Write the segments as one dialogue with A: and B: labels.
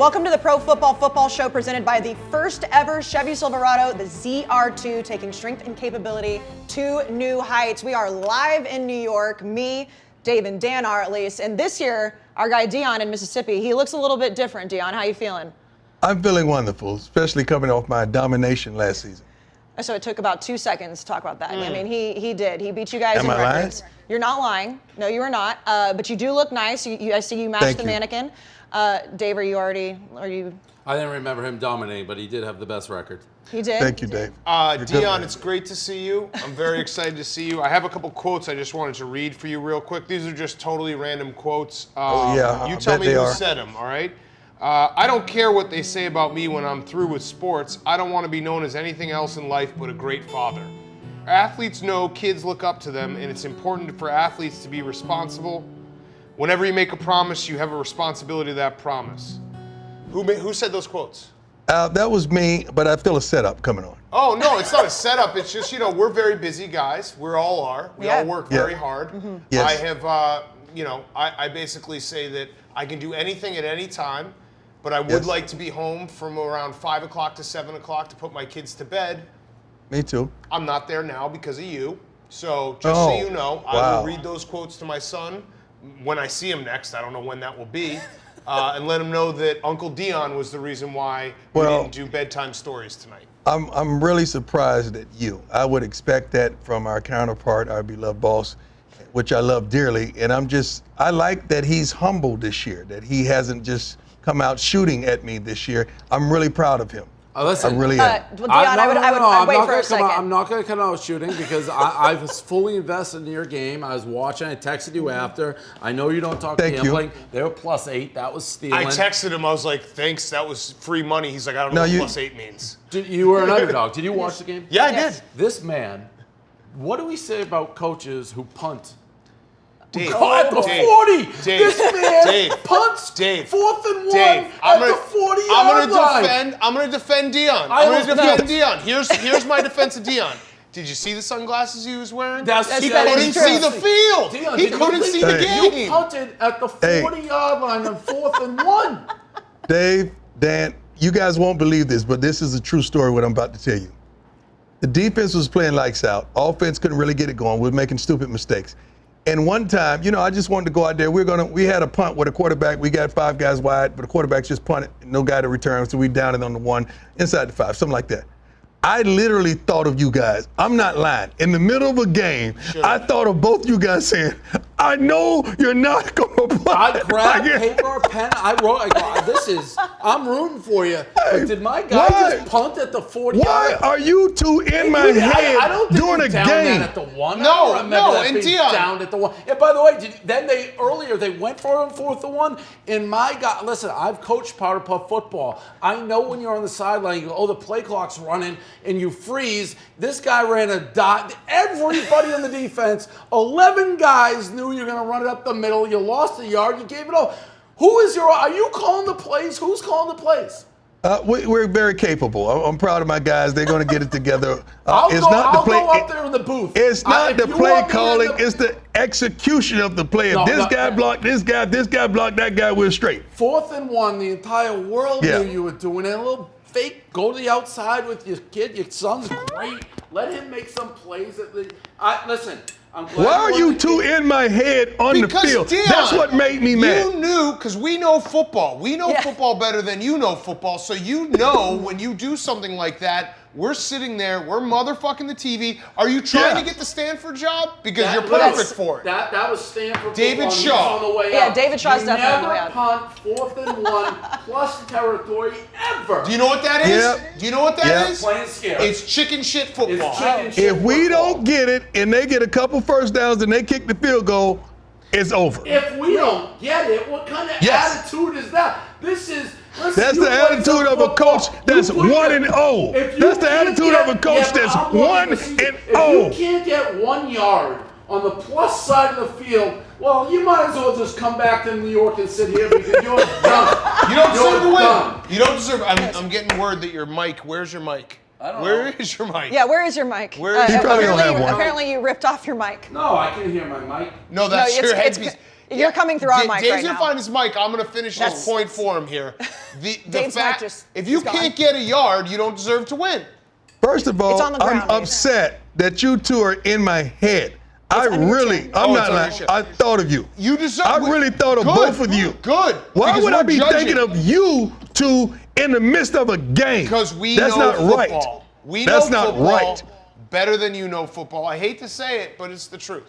A: Welcome to the Pro Football Show presented by the first ever Chevy Silverado, the ZR2, taking strength and capability to new heights. We are live in New York. Me, Dave, and Dan are at least. And this year, our guy Deion in Mississippi, he looks a little bit different. Deion, how you feeling?
B: I'm feeling wonderful, especially coming off my domination last season.
A: So it took about 2 seconons to talk about that. I mean, he did. He beat you guys
B: Am
A: in
B: I
A: records.
B: lying?
A: You're not lying. No, you are not. But you do look nice. I see you matched
B: Thank
A: the
B: you.
A: mannequin. Dave, are you?
C: I didn't remember him dominating, but he did have the best record.
A: He did?
B: Thank you, Dave.
D: Deion, it's great to see you. I'm very excited to see you. I have a couple quotes I just wanted to read for you real quick. These are just totally random quotes.
B: Yeah,
D: You
B: I
D: tell
B: bet
D: me
B: they
D: who
B: are.
D: said them, all right? I don't care what they say about me when I'm through with sports. I don't want to be known as anything else in life but a great father. Athletes know kids look up to them, and it's important for athletes to be responsible. Whenever you make a promise, you have a responsibility to that promise. Who said those quotes?
B: That was me, but I feel a setup coming on.
D: Oh, no, it's not a setup. It's just, we're very busy guys. We all are. We all work very hard.
B: Yes.
D: I have, I basically say that I can do anything at any time, but I would like to be home from around 5 o'clock to 7 o'clock to put my kids to bed.
B: Me too.
D: I'm not there now because of you. So just so you know, I
B: wow.
D: will read those quotes to my son when I see him next. I don't know when that will be. And let him know that Uncle Deion was the reason why we didn't do bedtime stories tonight.
B: I'm really surprised at you. I would expect that from our counterpart, our beloved boss, which I love dearly. And I like that he's humble this year, that he hasn't just come out shooting at me this year. I'm really proud of him.
C: Listen,
B: I really am.
A: Well, Deion, I'd wait for a second.
C: I'm not going to come out shooting because I was fully invested in your game. I was watching. I texted you after. I know you don't talk
B: Thank
C: gambling. They were +8. That was stealing.
D: I texted him. I was like, thanks. That was free money. He's like, I don't know what +8 means.
C: You were an underdog. Did you watch the game?
D: Yeah, I did.
C: This man, what do we say about coaches who punt?
D: Dave,
C: At the 40! This man punts 4th and 1 at the 40-yard line.
D: I'm going to defend Deion. I'm going to defend Deion. Here's my defense of Deion. Did you see the sunglasses he was wearing?
C: He
D: couldn't see the field.
C: Deion,
D: he couldn't see the game.
C: You punted at the 40-yard line on 4th and 1.
B: Dave, Dan, you guys won't believe this, but this is a true story, what I'm about to tell you. The defense was playing lights out. Offense couldn't really get it going. We were making stupid mistakes. And one time, I just wanted to go out there. We had a punt with a quarterback. We got 5 guys wide, but the quarterback just punted. No guy to return, so we downed it on the 1, inside the 5, something like that. I literally thought of you guys. I'm not lying. In the middle of a game, I thought of both you guys saying, I know you're not going to punt.
C: I grabbed paper or pen. I wrote, I'm rooting for you. But did my guy just punt at the 40
B: Why
C: yard?
B: are you two in my head
C: I don't think
B: during a
C: down
B: game?
C: That at the 1.
D: No,
C: I don't remember that
D: and
C: being
D: Deion.
C: down at the 1. And by the way, earlier they went for it on 4th and 1. And my guy, listen, I've coached powder puff football. I know when you're on the sideline, you go, the play clock's running, and you freeze. This guy ran a dot. Everybody on the defense, 11 guys knew you were going to run it up the middle. You lost a yard. You gave it all. Are you calling the plays? Who's calling the plays?
B: We're very capable. I'm proud of my guys. They're going to get it together.
C: I'll go up there in the booth.
B: It's not the play calling. It's the execution of the play. If this guy blocked this guy blocked that guy, we're straight.
C: 4th and 1, the entire world knew you were doing it. A little fake, go to the outside with your kid. Your son's great. Let him make some plays. Listen, I'm glad.
B: Why are you two in my head on the field?
D: Deion,
B: That's what made me mad.
D: You knew, because we know football. We know football better than you know football. So you know when you do something like that, we're sitting there, we're motherfucking the TV. Are you trying to get the Stanford job? Because you're perfect for it.
C: That was Stanford.
D: David Shaw.
C: On the way
A: Yeah,
C: out.
A: David Shaw's definitely on the way out.
C: Never punt 4th and 1 plus territory ever.
D: Do you know what that is?
B: Yep.
D: Do you know what that is?
C: Playing scared.
D: It's chicken shit football.
C: It's chicken shit
B: If we
C: football.
B: don't get it and they get a couple first downs and they kick the field goal, it's over.
C: If we don't get it, what kind of attitude is that? This is. Listen,
B: That's the attitude of a coach that's 1-0. That's the attitude of a coach that's 1-0.
C: If you can't get 1 yard on the plus side of the field, well, you might as well just come back to New York and sit here because you're done.
D: You don't deserve to win. You don't deserve. I'm getting word that your mic. Where's your mic?
C: I don't
D: Where
C: know.
D: is your mic?
A: Yeah, where is your mic?
D: Where is
B: You probably don't have one.
A: Apparently you ripped off your mic.
C: No, I can hear my mic.
D: No, that's
A: No,
D: your
A: it's-
D: headpiece.
A: You're coming through our mic
D: Dave's
A: right
D: gonna
A: now.
D: find his mic. I'm gonna finish this point for him here. The
A: Dave's
D: fact,
A: mic just
D: if you
A: is gone.
D: can't get a yard, you don't deserve to win.
B: First of all,
A: It's on the ground,
B: I'm
A: Dave.
B: upset that you two are in my head. I
A: under your
B: really,
A: chin.
B: I'm
D: Oh,
B: not
D: it's on your
B: lying.
D: chin.
B: I thought of you.
D: You deserve.
B: I really thought of
D: Good.
B: both of you.
D: Good.
B: Why
D: Because
B: would I
D: we're
B: be
D: judging.
B: thinking of you two in the midst of a game?
D: Because we
B: That's
D: know
B: not
D: football.
B: right.
D: We
B: That's
D: know
B: not
D: football
B: right.
D: better than you know football. I hate to say it, but it's the truth.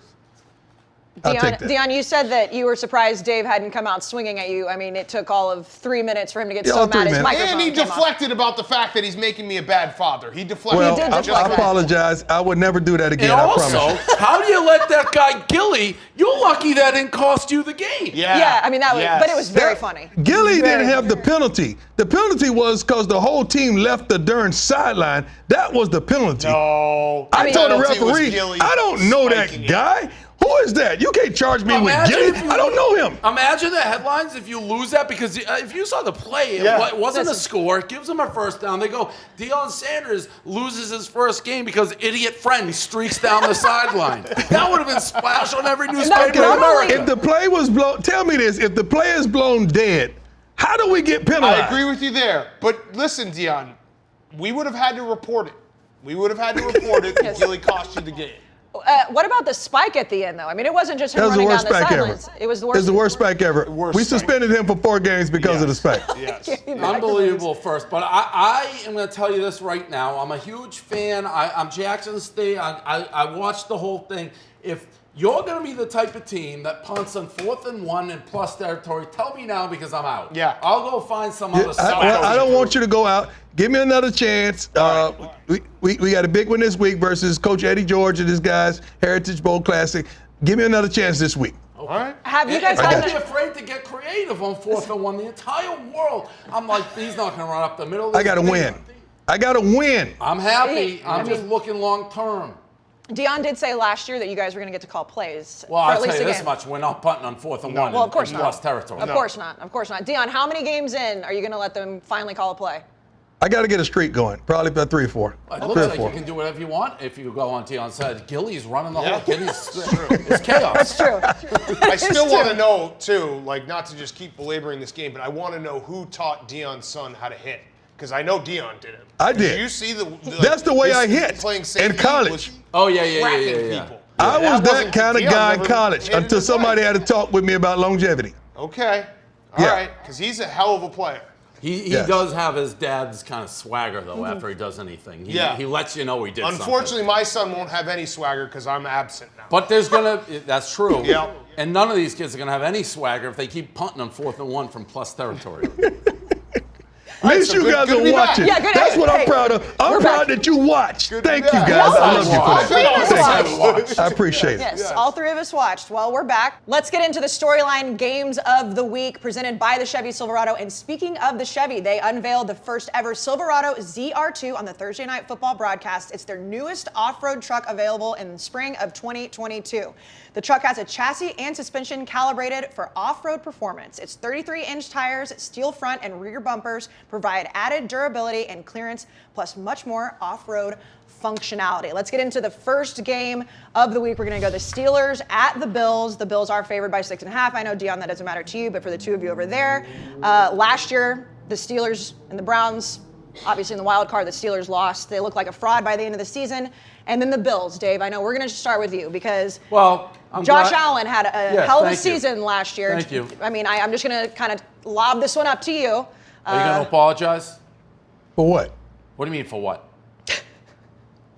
B: I'll take that.
A: Deion, you said that you were surprised Dave hadn't come out swinging at you. I mean, it took all of 3 minutes for him to get
B: Yeah,
A: so
B: all 3
A: mad his
B: minutes.
A: microphone
D: And he
A: came off.
D: deflected about the fact that he's making me a bad father. He deflected.
B: Well,
A: did
B: I
A: deflect that.
B: apologize. I would never do that again.
C: And
B: I
C: also,
B: promise.
C: how do you let that guy Gilly? You're lucky that didn't cost you the game.
A: Yeah, I mean, that was, but it was very
B: That-
A: funny.
B: Gilly
A: Very,
B: didn't have the penalty. The penalty was because the whole team left the darn sideline. That was the penalty.
D: No.
B: I told the
D: penalty was
B: referee,
D: Gilly
B: I don't know that
D: spiking it.
B: guy. Who is that? You can't charge me with
C: Imagine
B: Gilly.
C: if you-
B: I don't know him.
C: Imagine the headlines if you lose that, because if you saw the play, it wasn't a score. It gives them a first down. They go, Deion Sanders loses his first game because idiot friend streaks down the sideline. That would have been splashed on every newspaper in
A: not only-
C: America.
B: If the play was blown, tell me this, if the play is blown dead, how do we get penalized?
D: I agree with you there. But listen, Deion, we would have had to report it. We would have had to report it that Gilly cost you the game.
A: What about the spike at the end, though? I mean, it wasn't just him
B: That was the
A: running
B: worst
A: down the
B: spike ever.
A: sidelines. It was the worst.
B: It's the worst spike ever.
D: Worst
B: We
D: spike.
B: suspended him for 4 games because of the spike.
D: Yes.
C: Unbelievable first, but I am going to tell you this right now. I'm a huge fan. I'm Jackson State. I watched the whole thing. If you're going to be the type of team that punts on 4th and 1 in plus territory, tell me now because I'm out.
D: Yeah.
C: I'll go find some
B: Yeah,
C: other side.
B: I don't want you to go out. Give me another chance. We got a big one this week versus Coach Eddie George and his guys, Heritage Bowl Classic. Give me another chance this week.
D: All right.
A: Have you guys
C: And
A: had
C: don't be
A: the,
C: afraid to get creative on 4th and 1. The entire world, I'm like, he's not going to run up the middle.
B: I got to win. I got to win.
C: I'm happy.
A: I
C: I'm just looking long term.
A: Deion did say last year that you guys were going to get to call plays
C: Well,
A: for at
C: I'll
A: least
C: tell you
A: a
C: this
A: game.
C: much: we're not punting on 4th and 1
A: Well, of course
C: in
A: not.
C: plus territory.
A: Of course not. Of course not. Deion, how many games in are you going to let them finally call a play?
B: I got to get a streak going. Probably about 3 or 4.
C: It
B: 3
C: looks
B: or
C: like
B: 4.
C: you can do whatever you want if you go on Deion's side. Gilly's running the whole.
D: Yeah.
C: Gilly's it's chaos.
A: True.
D: I still want to know, too, like, not to just keep belaboring this game, but I want to know who taught Deion's son how to hit. Because I know Deion did it.
B: I did.
D: Did you see the
B: That's the way I
D: his
B: hit
D: playing
B: in
D: safety
B: college.
D: was
C: Oh yeah.
D: whacking people.
B: I was that
D: wasn't-
B: kind of
D: Deion
B: guy in
D: never
B: college
D: hit in
B: until
D: his
B: somebody
D: life.
B: had to talk with me about longevity.
D: Okay. All
B: Yeah.
D: right. Because he's a hell of a player.
C: He
B: Yes.
C: does have his dad's kind of swagger though. After he does anything, he lets you know he did
D: Unfortunately,
C: something.
D: my son won't have any swagger because I'm absent now.
C: But there's gonna. That's true.
D: Yeah.
C: And none of these kids are gonna have any swagger if they keep punting on 4th and 1 from plus territory.
B: At least
D: so
B: you
D: good-
B: guys
D: good to
B: are
D: be back.
B: watching.
A: Yeah, good.
B: That's
A: Hey,
B: what I'm
A: hey,
B: proud of. I'm
A: we're
B: proud
A: back.
B: that you watched.
D: Good to
B: Thank
D: be
B: you
D: back.
B: guys. I love you
A: All
B: for
A: three of us
B: that.
A: watched.
B: I appreciate it.
A: Yes, all 3 of us watched. Well, we're back. Let's get into the storyline games of the week presented by the Chevy Silverado. And speaking of the Chevy, they unveiled the first ever Silverado ZR2 on the Thursday Night Football broadcast. It's their newest off-road truck available in the spring of 2022. The truck has a chassis and suspension calibrated for off-road performance. Its 33-inch tires, steel front and rear bumpers provide added durability and clearance, plus much more off-road functionality. Let's get into the first game of the week. We're going to go the Steelers at the Bills. The Bills are favored by 6.5. I know, Deion, that doesn't matter to you, but for the two of you over there, last year, the Steelers and the Browns, obviously in the wild card, the Steelers lost. They looked like a fraud by the end of the season. And then the Bills, Dave, I know we're going to start with you because
C: I'm
A: Josh
C: glad-
A: Allen had a
C: Yeah,
A: hell of a
C: thank you.
A: season last year.
C: Thank you.
A: I mean, I'm just going to kind of lob this one up to you.
C: Are you going to apologize?
B: For what?
C: What do you mean for what?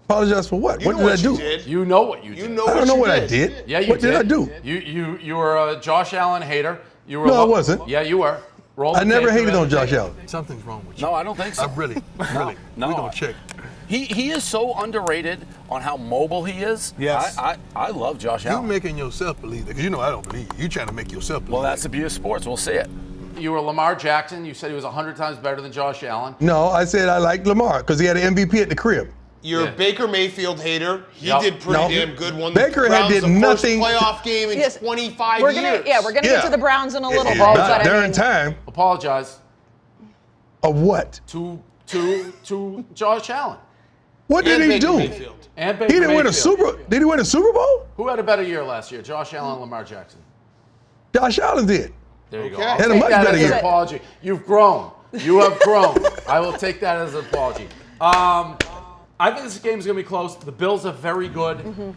B: Apologize for what?
D: You
B: What
D: know
B: did I do?
D: you did.
C: You know what you did.
D: You know
B: I
D: what
B: don't know
D: you
B: what I
D: did.
B: did.
C: Yeah, you
B: What did I do?
C: You were a Josh Allen hater. You were.
B: No, I wasn't.
C: Yeah, you were. Roll
B: I
C: the
B: never
C: tape,
B: hated
C: you
B: on Josh
C: ready?
B: Allen.
E: Something's wrong with you.
F: No, I don't think so.
E: I really.
F: No.
E: We're going to check.
F: He is so underrated on how mobile he is.
E: Yes.
F: I love Josh
E: You're
F: Allen.
E: making yourself believe that, because you know I don't believe you. You're trying to make yourself believe
F: Well,
E: that.
F: that's the beauty of sports. We'll see it.
C: You were Lamar Jackson. You said he was 100 times better than Josh Allen.
B: No, I said I liked Lamar because he had an MVP at the crib.
D: You're
C: Yeah.
D: a Baker Mayfield hater. He
C: Yep.
D: did pretty
B: No.
D: damn good. Won
B: Baker
D: the Browns
B: did
D: the
B: nothing
D: first
B: to-
D: playoff game in
A: Yes.
D: 25
A: We're
D: years.
A: gonna get
B: Yeah.
A: to the Browns in a little bit.
B: About
A: But I
B: during
A: mean,
B: time
C: Apologize
B: of what?
C: to Josh Allen
B: What did
D: And
B: he
D: Baker
B: do?
D: Mayfield.
C: and Baker
B: He didn't win a
C: Mayfield.
B: Did he win a Super Bowl?
C: Who had a better year last year, Josh Allen or Lamar Jackson?
B: Josh Allen did.
C: There you go.
D: Okay.
C: I'll
B: Had a
C: take
B: much
C: that
B: better
C: as
B: year.
C: an apology. You've grown. You have grown. I will take that as an apology. I think this game's going to be close. The Bills are very good.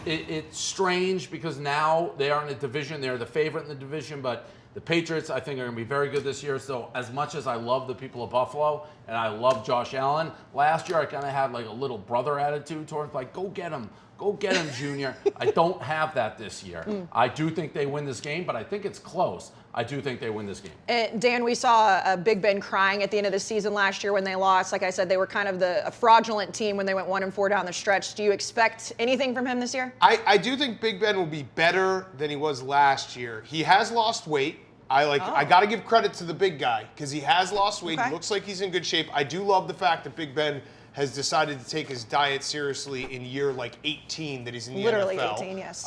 C: It's strange because now they are in a division. They're the favorite in the division, but the Patriots, I think, are going to be very good this year. So as much as I love the people of Buffalo and I love Josh Allen, last year I kind of had like a little brother attitude towards like, go get him. Go get him, Junior. I don't have that this year. I do think they win this game, but I think it's close. I do think they win this game.
A: Dan, we saw Big Ben crying at the end of the season last year when they lost. Like I said, they were kind of a fraudulent team when they went 1-4 down the stretch. Do you expect anything from him this year?
D: I do think Big Ben will be better than he was last year. He has lost weight. I got to give credit to the big guy because he has lost weight.
A: Okay.
D: He looks like he's in good shape. I do love the fact that Big Ben has decided to take his diet seriously in year like 18 that he's in the
A: Literally
D: NFL.
A: 18, yes.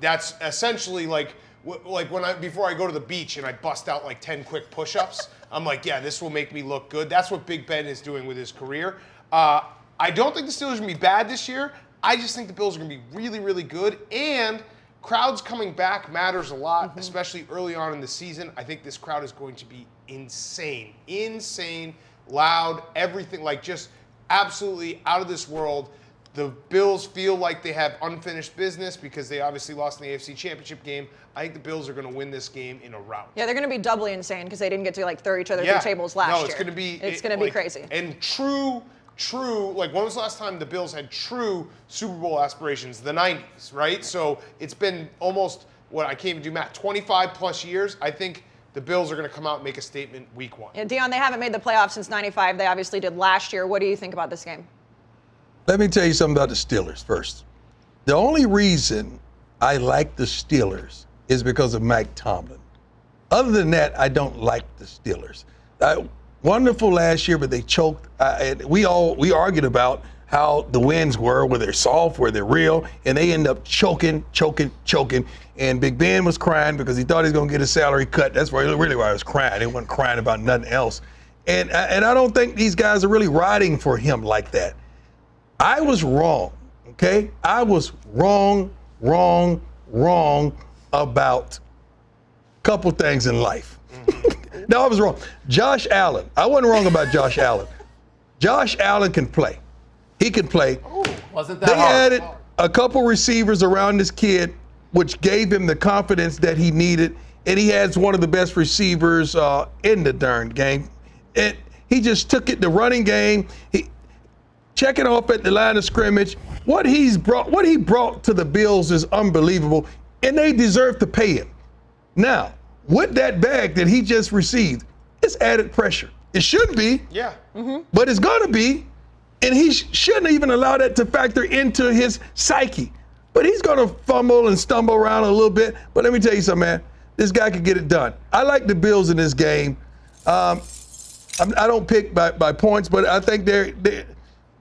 D: That's essentially like before I go to the beach and I bust out like 10 quick push-ups. I'm like, yeah, this will make me look good. That's what Big Ben is doing with his career. I don't think the Steelers are going to be bad this year. I just think the Bills are going to be really, really good. And crowds coming back matters a lot, especially early on in the season. I think this crowd is going to be insane, loud, everything, like just absolutely out of this world. The Bills feel like they have unfinished business because they obviously lost in the AFC Championship game. I think the Bills are going to win this game in a rout.
A: Yeah, they're going to be doubly insane because they didn't get to like throw each other through tables last year.
D: No, it's going to be
A: be crazy.
D: And true, like when was the last time the Bills had true Super Bowl aspirations? The 90s, right? So it's been almost, I can't even do math, 25 plus years. I think the Bills are going to come out and make a statement week one.
A: Yeah, Deion, they haven't made the playoffs since '95. They obviously did last year. What do you think about this game?
B: Let me tell you something about the Steelers first. The only reason I like the Steelers is because of Mike Tomlin. Other than that, I don't like the Steelers. Wonderful last year, but they choked. And we argued about how the wins were, whether they're soft, whether they're real, and they end up choking. And Big Ben was crying because he thought he was going to get a salary cut. That's really why he was crying. He wasn't crying about nothing else. And I don't think these guys are really riding for him like that. I was wrong, okay? I was wrong about a couple things in life. No, I was wrong. Josh Allen. I wasn't wrong about Josh Allen. Josh Allen can play. He can play.
C: Wasn't that
B: They
C: hard?
B: added a couple receivers around this kid, which gave him the confidence that he needed, and he has one of the best receivers in the darn game. And he just took it, the running game. Checking off at the line of scrimmage, what he brought to the Bills is unbelievable, and they deserve to pay him. Now, with that bag that he just received, it's added pressure. It should be,
D: Yeah.
B: but it's gonna be, and he shouldn't even allow that to factor into his psyche. But he's gonna fumble and stumble around a little bit. But let me tell you something, man. This guy can get it done. I like the Bills in this game. I don't pick by points, but I think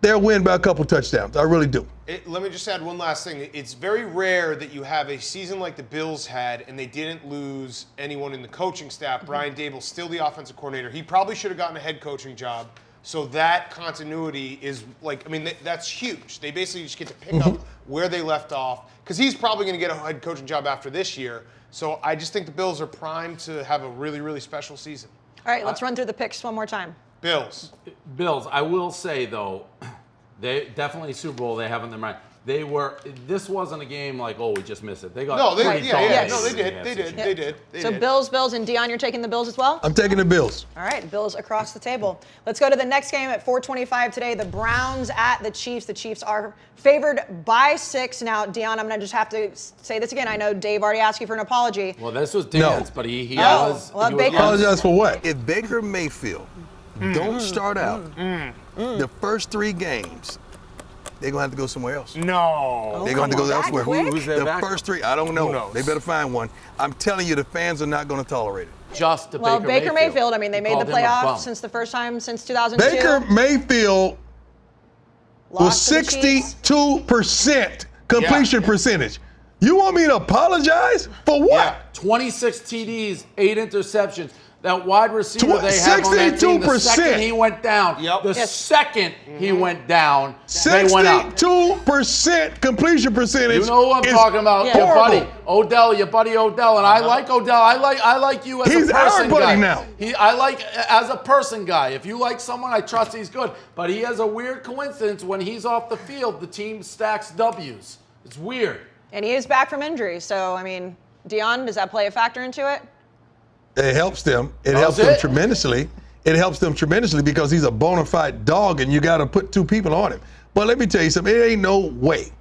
B: they'll win by a couple touchdowns. I really do.
D: Let me just add one last thing. It's very rare that you have a season like the Bills had and they didn't lose anyone in the coaching staff. Brian Daboll's still the offensive coordinator. He probably should have gotten a head coaching job. So that continuity is that's huge. They basically just get to pick up where they left off because he's probably going to get a head coaching job after this year. So I just think the Bills are primed to have a really, really special season.
A: All right, let's run through the picks one more time.
D: Bills.
C: I will say, though, they definitely Super Bowl, they have in their mind. This wasn't a game like, we just missed it. They got
D: They
C: dominated.
D: did.
A: So Bills, and Deion, you're taking the Bills as well?
B: I'm taking the Bills.
A: All right, Bills across the table. Let's go to the next game at 4:25 today. The Browns at the Chiefs. The Chiefs are favored by 6. Now, Deion, I'm going to just have to say this again. I know Dave already asked you for an apology.
C: Well, this was Dan's, but he
A: Oh,
C: was.
A: well,
C: he was
A: Baker-
B: Apologize for what?
E: If Baker Mayfield don't start out the first 3 games, they're going to have to go somewhere else.
D: No.
B: They're going to go
A: that
B: elsewhere.
A: quick?
C: Who's their
B: The
C: backup?
B: first 3, I don't know.
D: Who knows?
B: They better find one. I'm telling you, the fans are not going to tolerate it.
C: just to
A: Well, Baker Mayfield, I mean, they
C: He
A: made the
C: called him a bum.
A: playoffs since the first time since 2002.
B: Baker Mayfield was
A: Lost to the Chiefs.
B: 62% completion percentage. You want me to apologize for what?
D: Yeah.
C: 26 TDs, 8 interceptions. That wide receiver they have on that team, the
B: 62%.
C: second he went down,
D: Yep.
C: the
D: Yes.
C: second he went down, they went up.
B: 62% completion percentage.
C: You know who I'm
B: is
C: talking about?
A: Yeah.
C: Your buddy
B: horrible.
C: your buddy Odell, and I like Odell. I like you as
B: He's
C: a
B: our
C: person
B: buddy
C: guy.
B: now.
C: I like as a person guy. If you like someone, I trust he's good. But he has a weird coincidence when he's off the field, the team stacks W's. It's weird.
A: And he is back from injury. So, I mean, Deion, does that play a factor into it?
B: It helps them. It
C: Does
B: helps them
C: it?
B: tremendously. It helps them tremendously because he's a bona fide dog and you got to put 2 people on him. But let me tell you something. It ain't no way.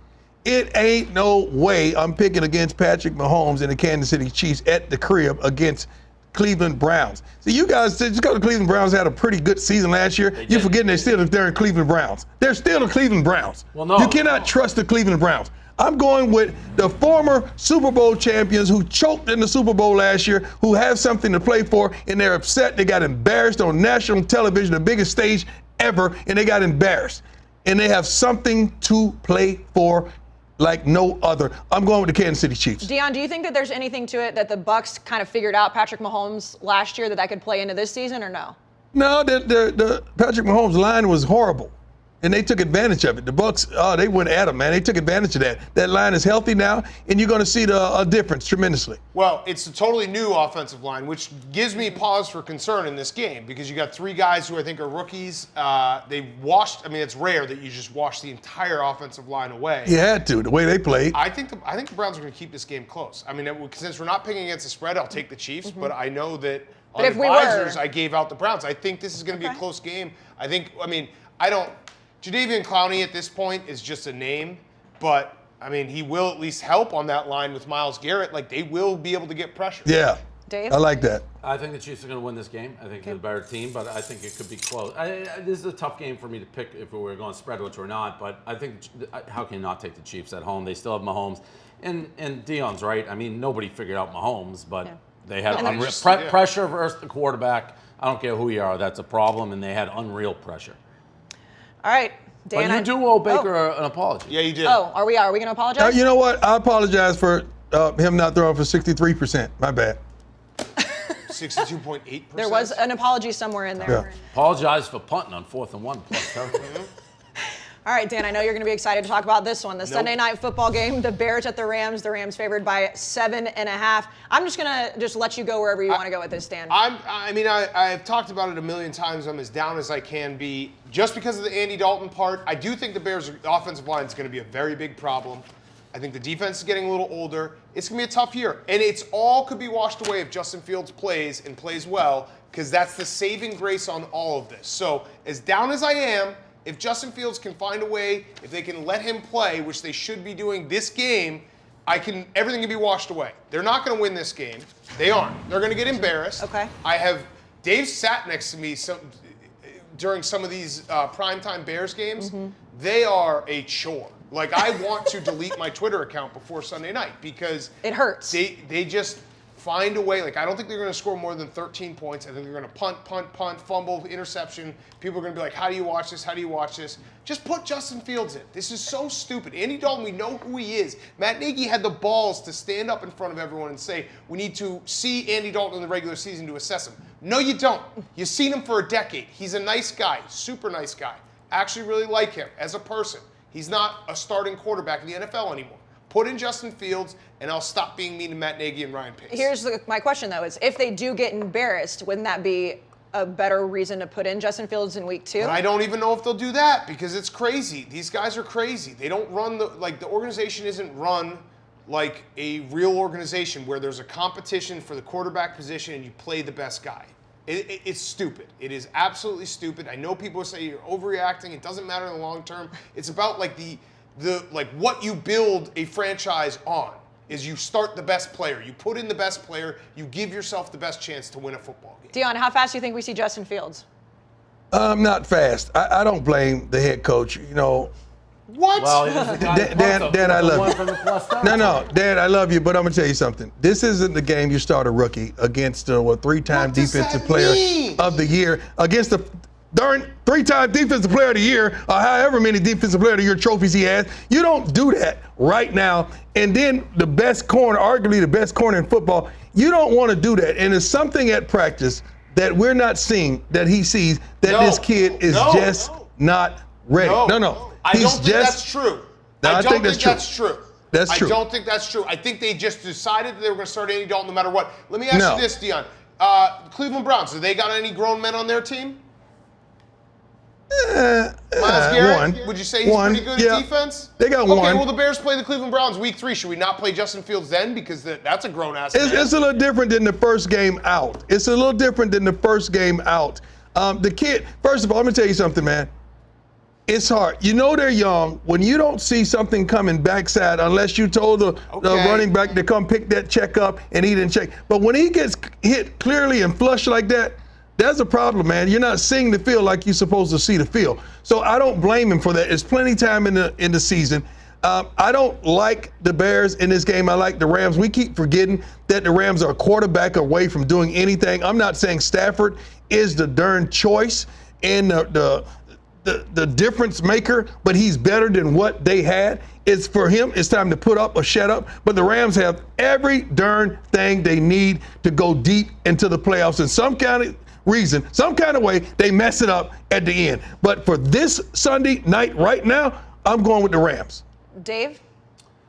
B: It ain't no way I'm picking against Patrick Mahomes and the Kansas City Chiefs at the crib against Cleveland Browns. See, you guys just because the Cleveland Browns had a pretty good season last year, you're forgetting they're in Cleveland Browns. They're still the Cleveland Browns.
C: Well, no.
B: You cannot trust the Cleveland Browns. I'm going with the former Super Bowl champions who choked in the Super Bowl last year, who have something to play for, and they're upset. They got embarrassed on national television, the biggest stage ever, and they got embarrassed. And they have something to play for like no other. I'm going with the Kansas City Chiefs.
A: Deion, do you think that there's anything to it that the Bucs kind of figured out Patrick Mahomes last year that could play into this season, or no?
B: No, the Patrick Mahomes line was horrible, and they took advantage of it. The Bucs, they went at him, man. They took advantage of that. That line is healthy now, and you're going to see a difference tremendously.
D: Well, it's a totally new offensive line, which gives me pause for concern in this game because you got 3 guys who I think are rookies. It's rare that you just wash the entire offensive line away.
B: You had to, the way they played.
D: I think the Browns are going to keep this game close. I mean, since we're not picking against the spread, I'll take the Chiefs, but I know that on
A: if we were-
D: advisors, I gave out the Browns. I think this is going to be a close game. Jadeveon Clowney at this point is just a name, but I mean, he will at least help on that line with Myles Garrett. Like, they will be able to get pressure.
B: Yeah.
A: Dave?
B: I like that.
C: I think the Chiefs are going to win this game. I think they're the better team, but I think it could be close. This is a tough game for me to pick if we were going to spread, which we're not. But I think, how can you not take the Chiefs at home? They still have Mahomes. And Deion's right. I mean, nobody figured out Mahomes, but they had pressure versus the quarterback. I don't care who you are. That's a problem, and they had unreal pressure.
A: All right, Dan.
C: But you do owe Baker an apology.
D: Yeah, you did.
A: Oh, are we going to apologize?
B: You know what? I apologize for him not throwing for 63%. My bad.
D: 62.8%.
A: There was an apology somewhere in there.
B: Yeah.
C: Apologize for punting on 4th and 1 plus territory.
A: All right, Dan, I know you're going to be excited to talk about this one. The Sunday night football game, the Bears at the Rams. The Rams favored by 7.5. I'm just going to let you go wherever you want to go with this, Dan.
D: I've talked about it a million times. I'm as down as I can be. Just because of the Andy Dalton part, I do think the Bears' offensive line is going to be a very big problem. I think the defense is getting a little older. It's going to be a tough year. And it's all could be washed away if Justin Fields plays and plays well, because that's the saving grace on all of this. So as down as I am, if Justin Fields can find a way, if they can let him play, which they should be doing this game, everything can be washed away. They're not going to win this game. They aren't. They're going to get embarrassed.
A: Okay.
D: Dave sat next to me during some of these primetime Bears games. They are a chore. Like, I want to delete my Twitter account before Sunday night because
A: it hurts.
D: They just find a way. Like, I don't think they're going to score more than 13 points. I think they're going to punt, fumble, interception. People are going to be like, how do you watch this? How do you watch this? Just put Justin Fields in. This is so stupid. Andy Dalton, we know who he is. Matt Nagy had the balls to stand up in front of everyone and say, we need to see Andy Dalton in the regular season to assess him. No, you don't. You've seen him for a decade. He's a nice guy, super nice guy. Actually really like him as a person. He's not a starting quarterback in the NFL anymore. Put in Justin Fields, and I'll stop being mean to Matt Nagy and Ryan Pace.
A: Here's my question, though, is if they do get embarrassed, wouldn't that be a better reason to put in Justin Fields in week 2?
D: But I don't even know if they'll do that because it's crazy. These guys are crazy. They don't run the organization isn't run like a real organization where there's a competition for the quarterback position and you play the best guy. It's stupid. It is absolutely stupid. I know people say you're overreacting. It doesn't matter in the long term. It's about like what you build a franchise on is you start the best player. You put in the best player. You give yourself the best chance to win a football game.
A: Deion, how fast do you think we see Justin Fields?
B: Not fast. I don't blame the head coach. You know,
D: what?
C: Well, he was the guy
B: Dan, I love you. No, Dan, I love you, but I'm gonna tell you something. This isn't the game you start a rookie against a 3-time defensive player of the year against the darn 3-time defensive player of the year, or however many defensive player of the year trophies he has. You don't do that right now. And then the best corner, arguably the best corner in football, You don't want to do that. And there's something at practice that we're not seeing, that he sees, that this kid is just not ready. No.
D: I don't think that's true.
B: No,
D: I don't think that's true.
B: That's true.
D: I don't think that's true. I think they just decided that they were going to start Andy Dalton no matter what. Let me ask you this, Deion. Cleveland Browns, do they got any grown men on their team? Myles Garrett, would you say he's pretty good at defense?
B: They got one.
D: Okay, well, the Bears play the Cleveland Browns week 3. Should we not play Justin Fields then? Because that's a grown-ass man.
B: It's a little different than the first game out. The kid, first of all, let me tell you something, man. It's hard. You know they're young. When you don't see something coming backside, unless you told the running back to come pick that check up and he didn't check. But when he gets hit clearly and flush like that, that's a problem, man. You're not seeing the field like you're supposed to see the field. So I don't blame him for that. There's plenty of time in the season. I don't like the Bears in this game. I like the Rams. We keep forgetting that the Rams are a quarterback away from doing anything. I'm not saying Stafford is the darn choice and the difference maker, but he's better than what they had. It's for him. It's time to put up or shut up. But the Rams have every darn thing they need to go deep into the playoffs in some kind of reason, some kind of way. They mess it up at the end. But for this Sunday night right now, I'm going with the Rams.
A: Dave?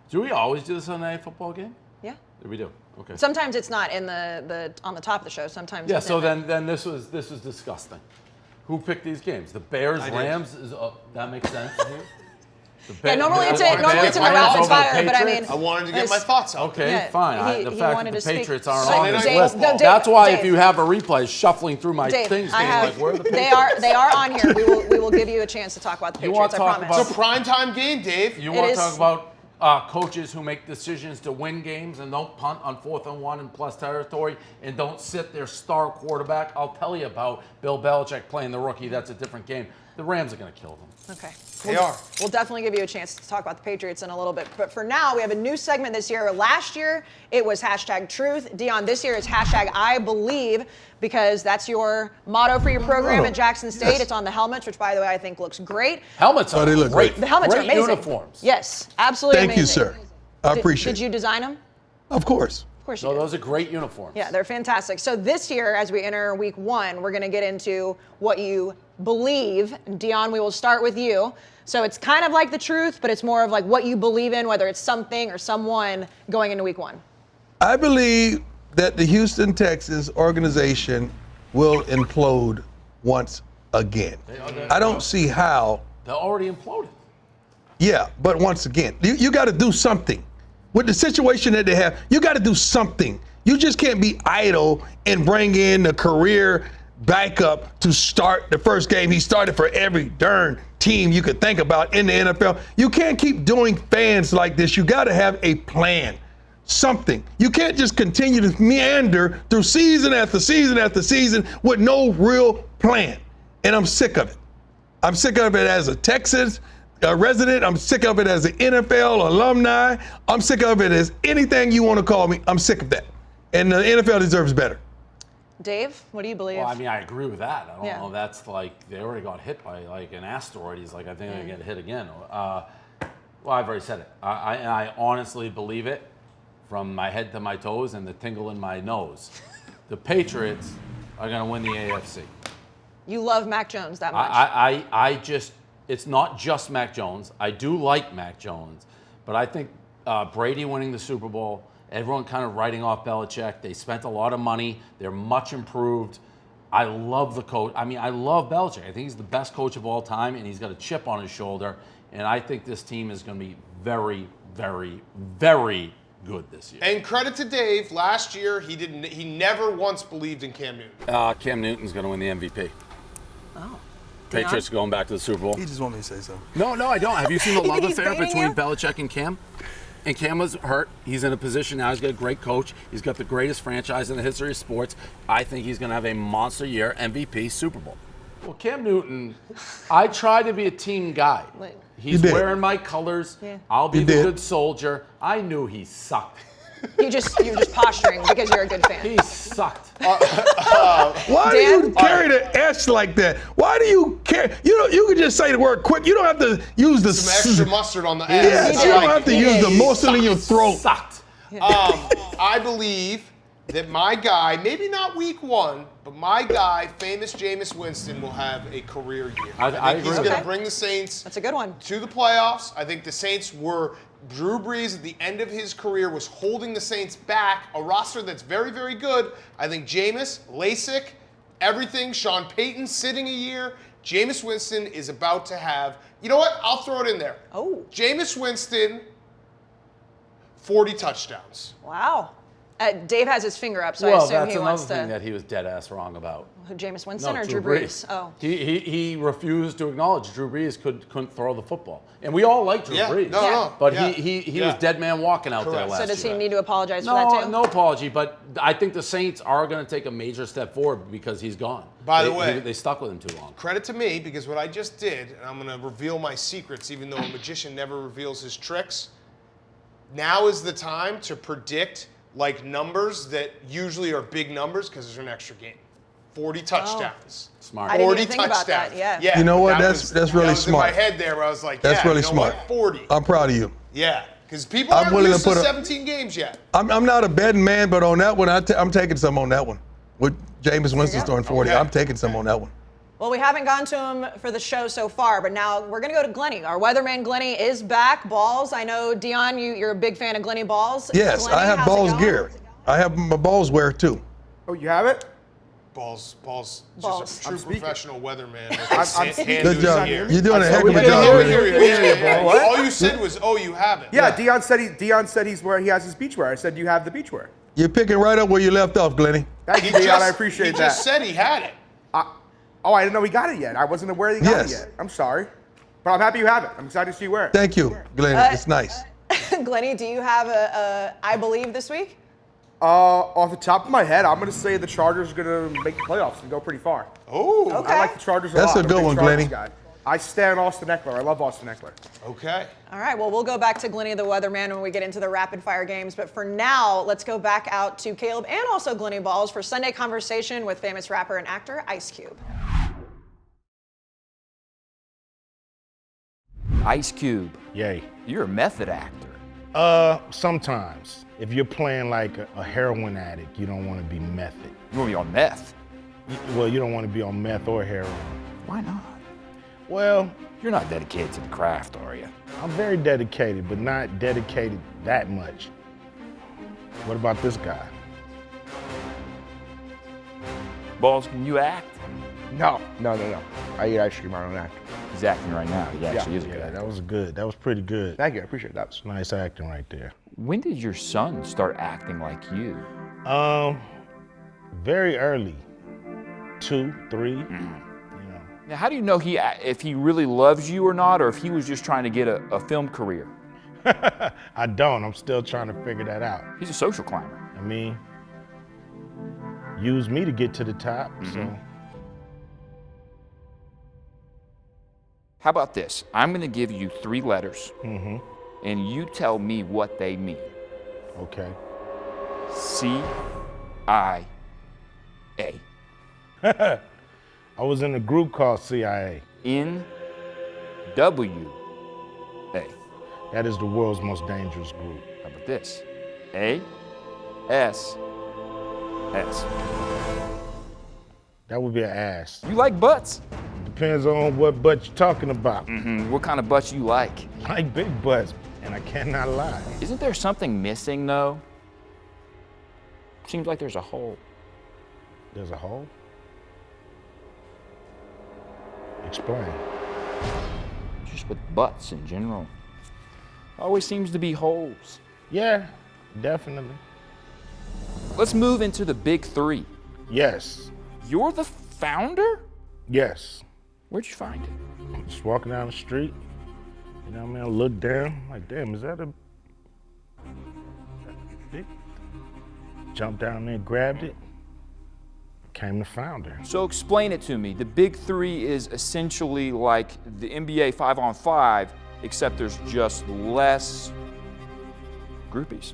C: Do we always do the Sunday night football game?
A: Yeah.
C: We do. Okay.
A: Sometimes it's not in the on the top of the show. Sometimes.
C: Yeah.
A: It's
C: So
A: in
C: then this was disgusting. Who picked these games? The Bears, Rams. That makes sense.
A: Normally it's in the rapid fire, but I mean,
D: I wanted to get my thoughts out.
C: Okay, fine. The fact that the Patriots aren't on this
A: Dave,
C: list. That's why if you have a replay shuffling through my things, like where are the Patriots?
A: They are on here. We will give you a chance to talk about the Patriots. I promise.
D: It's a primetime game, Dave.
C: You want to talk about coaches who make decisions to win games and don't punt on 4th and 1 in plus territory and don't sit their star quarterback? I'll tell you about Bill Belichick playing the rookie. That's a different game. The Rams are going to kill them.
A: Okay.
D: They are.
A: We'll definitely give you a chance to talk about the Patriots in a little bit. But for now, we have a new segment this year. Last year, it was #Truth. Deion, this year it's #IBelieve, because that's your motto for your program at Jackson State. Yes. It's on the helmets, which, by the way, I think looks great.
C: Helmets are
B: they look great.
A: The helmets are amazing.
C: Uniforms.
A: Yes, absolutely
B: Thank
A: amazing.
B: you, sir. I appreciate it.
A: Did you design them?
B: Of course.
A: Of course you did.
C: Those are great uniforms.
A: Yeah, they're fantastic. So this year, as we enter week 1, we're going to get into what you believe. Deion, we will start with you. So it's kind of like the truth, but it's more of like what you believe in, whether it's something or someone going into week 1.
B: I believe that the Houston Texans organization will implode once again. I don't see how.
C: They're already imploded.
B: Yeah, but once again, you got to do something. With the situation that they have, you got to do something. You just can't be idle and bring in a career backup to start the first game. He started for every darn team you could think about in the NFL. You can't keep doing fans like this. You got to have a plan, something. You can't just continue to meander through season after season after season with no real plan. And I'm sick of it. I'm sick of it as a Texans resident. I'm sick of it as an NFL alumni. I'm sick of it as anything you want to call me. I'm sick of that. And the NFL deserves better.
A: Dave, what do you believe?
C: Well, I mean, I agree with that. I don't
A: Yeah.
C: know. That's like they already got hit by like an asteroid. He's like, I think I get hit again. Well, I've already said it. I honestly believe it from my head to my toes and the tingle in my nose. The Patriots are going to win the AFC.
A: You love Mac Jones that much.
C: I just, it's not just Mac Jones. I do like Mac Jones, but I think Brady winning the Super Bowl, everyone kind of writing off Belichick. They spent a lot of money. They're much improved. I love the coach. I mean, I love Belichick. I think he's the best coach of all time, and he's got a chip on his shoulder. And I think this team is going to be very, very, very good this year.
D: And credit to Dave. Last year, he never once believed in Cam Newton.
C: Cam Newton's going to win the MVP.
A: Oh.
C: Patriots are going back to the Super Bowl.
B: He just want me to say something.
C: No, I don't. Have you seen the love
A: He's
C: affair
A: baiting
C: between
A: you?
C: Belichick and Cam? And Cam was hurt. He's in a position now. He's got a great coach. He's got the greatest franchise in the history of sports. I think he's going to have a monster year, MVP, Super Bowl. Well, Cam Newton, I try to be a team guy. He's wearing my colors.
A: Yeah.
C: I'll be the good soldier. I knew he sucked.
A: You're just posturing because you're a good fan.
C: He sucked.
B: Why do you carry the S like that? Why do you care? You can just say the word quick. You don't have to use the
D: Some extra mustard on the S.
B: Yes, you don't have to use the mustard in your throat.
C: Sucked.
D: I believe that my guy, maybe not week 1, but my guy, famous Jameis Winston, will have a career year.
C: I
D: think he's
C: agree.
D: going to
A: Okay.
D: bring the Saints
A: That's a good one.
D: to the playoffs. I think the Saints were, Drew Brees at the end of his career was holding the Saints back, a roster that's very, very good. I think Jameis, LASIK, everything, Sean Payton sitting a year. Jameis Winston is about to have, you know what? I'll throw it in there.
A: Oh.
D: Jameis Winston, 40 touchdowns.
A: Wow. Dave has his finger up, so I
C: Well,
A: assume
C: that's
A: he
C: another
A: wants
C: thing
A: to.
C: that he was dead ass wrong about.
A: Who, Jameis Winston
C: No,
A: or Drew Brees? Oh.
C: He refused to acknowledge Drew Brees couldn't throw the football, and we all like Drew
D: Yeah,
C: Brees.
D: no,
A: Yeah.
D: no.
C: But
D: yeah.
C: he
D: Yeah.
C: was dead man walking out there
D: Correct.
C: last
A: So does he
C: year.
A: need to apologize for that
C: No,
A: too?
C: no apology, but I think the Saints are going to take a major step forward because he's gone.
D: By the way-
C: they stuck with him too long.
D: Credit to me, because what I just did, and I'm going to reveal my secrets, even though a magician never reveals his tricks. Now is the time to predict like numbers that usually are big numbers because there's an extra game. 40 touchdowns.
C: Smart.
A: I didn't
D: 40
A: even think about that,
D: touchdowns.
A: yeah.
B: You know what?
D: that
B: That's
D: was
B: really
D: in
B: smart.
D: my head there where I was like,
B: That's
D: yeah,
B: really
D: you know
B: smart.
D: what? 40.
B: I'm proud of you.
D: Yeah, because people
B: I'm
D: aren't
B: willing to
D: used to
B: put a-
D: 17 games yet.
B: I'm not a betting man, but on that one, I'm taking some on that one. With Jameis Winston throwing 40,
D: Okay.
B: I'm taking some on that one.
A: Well, we haven't gone to him for the show so far, but now we're going to go to Glenny. Our weatherman Glenny is back. Balls. I know, Deion, you're a big fan of Glenny Balls.
B: Yes,
A: Glenny,
B: I have
A: how's it
B: balls
A: going?
B: gear. I have my balls wear too.
G: Oh, you have it?
D: Balls,
A: Balls.
D: just a true
G: I'm speaking.
D: professional weatherman.
G: I'm
D: Hand
G: speaking.
B: Good
D: to
B: job.
D: his ear.
B: You're doing a heck of
C: we
B: a
C: can
B: job.
C: hear
B: man.
C: you. Yeah.
G: What?
D: All you said was, "Oh, you have it."
G: Yeah, Deion said he has his beachwear. I said, do you have the beachwear?
B: You're picking right up where you left off, Glenny.
G: Thank you,
D: He
G: Deion.
D: just,
G: I appreciate
D: he
G: that.
D: just said he had it.
G: Oh, I didn't know he got it yet. I wasn't aware he got
B: Yes.
G: it yet. I'm sorry. But I'm happy you have it. I'm excited to see you wear it.
B: Thank you, Glenny. It's nice.
A: Glenny, do you have a I believe this week?
G: Off the top of my head, I'm going to say the Chargers are going to make the playoffs and go pretty far.
D: Oh,
A: Okay.
G: I like the Chargers a
B: That's
G: lot.
B: a
G: I'm
B: good
G: big
B: one,
G: Chargers
B: Glenny.
G: guy. I stand Austin Eckler. I love Austin Eckler.
D: okay.
A: All right, well, we'll go back to Glenny the weatherman when we get into the rapid fire games. But for now, let's go back out to Caleb and also Glenny Balls for Sunday Conversation with famous rapper and actor Ice Cube.
H: Ice Cube,
I: Yay.
H: you're a method actor.
I: Sometimes. If you're playing like a heroin addict, you don't want to be method.
H: You want to be on meth?
I: Well, you don't want to be on meth or heroin.
H: Why not?
I: Well,
H: You're not dedicated to the craft, are you?
I: I'm very dedicated, but not dedicated that much. What about this guy?
H: Balls, can you act?
G: No. I eat ice cream. I don't act.
H: He's acting right now. He actually is a good
I: Yeah,
H: actor.
I: that was good. That was pretty good.
G: Thank you. I appreciate that.
I: That's nice acting right there.
H: When did your son start acting like you?
I: Very early. 2, 3. You know.
H: Now, how do you know if he really loves you or not, or if he was just trying to get a film career?
I: I don't. I'm still trying to figure that out.
H: He's a social climber.
I: I mean, use me to get to the top, so.
H: How about this? I'm going to give you 3 letters, and you tell me what they mean.
I: Okay.
H: CIA.
I: I was in a group called CIA.
H: NWA.
I: That is the world's most dangerous group.
H: How about this? ASS.
I: That would be an ass.
H: You like butts?
I: Depends on what butt you're talking about.
H: What kind of butts you like?
I: I like big butts, and I cannot lie.
H: Isn't there something missing though? Seems like there's a hole.
I: There's a hole? Explain.
H: Just with butts in general. Always seems to be holes.
I: Yeah, definitely.
H: Let's move into the big 3.
I: Yes,
H: You're the founder?
I: yes.
H: Where'd you find it?
I: Just walking down the street, you know what I mean? I look down, like, damn, is that a big? Jumped down there, grabbed it, became the founder.
H: So explain it to me. The big 3 is essentially like the NBA 5-on-5, except there's just less groupies.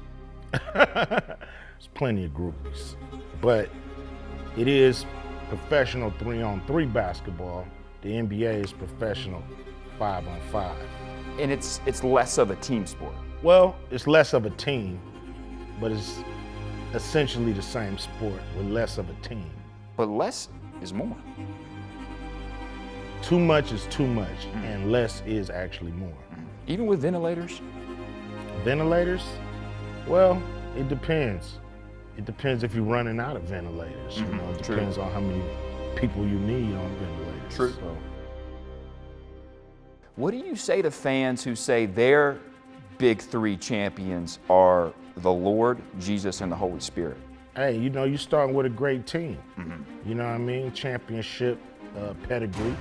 I: There's plenty of groupies, but it is professional 3-on-3 basketball. The NBA is professional 5-on-5.
H: And it's less of a team sport.
I: Well, it's less of a team, but essentially the same sport with less of a team.
H: But less is more.
I: Too much is too much, and less is actually more.
H: Even with ventilators?
I: Ventilators? Well, it depends. It depends if you're running out of ventilators. You know, it depends on how many people you need on ventilators.
H: True.
I: So.
H: What do you say to fans who say their big three champions are the Lord, Jesus, and the Holy Spirit?
I: Hey, you know, you're starting with a great team. You know what I mean? Championship pedigree.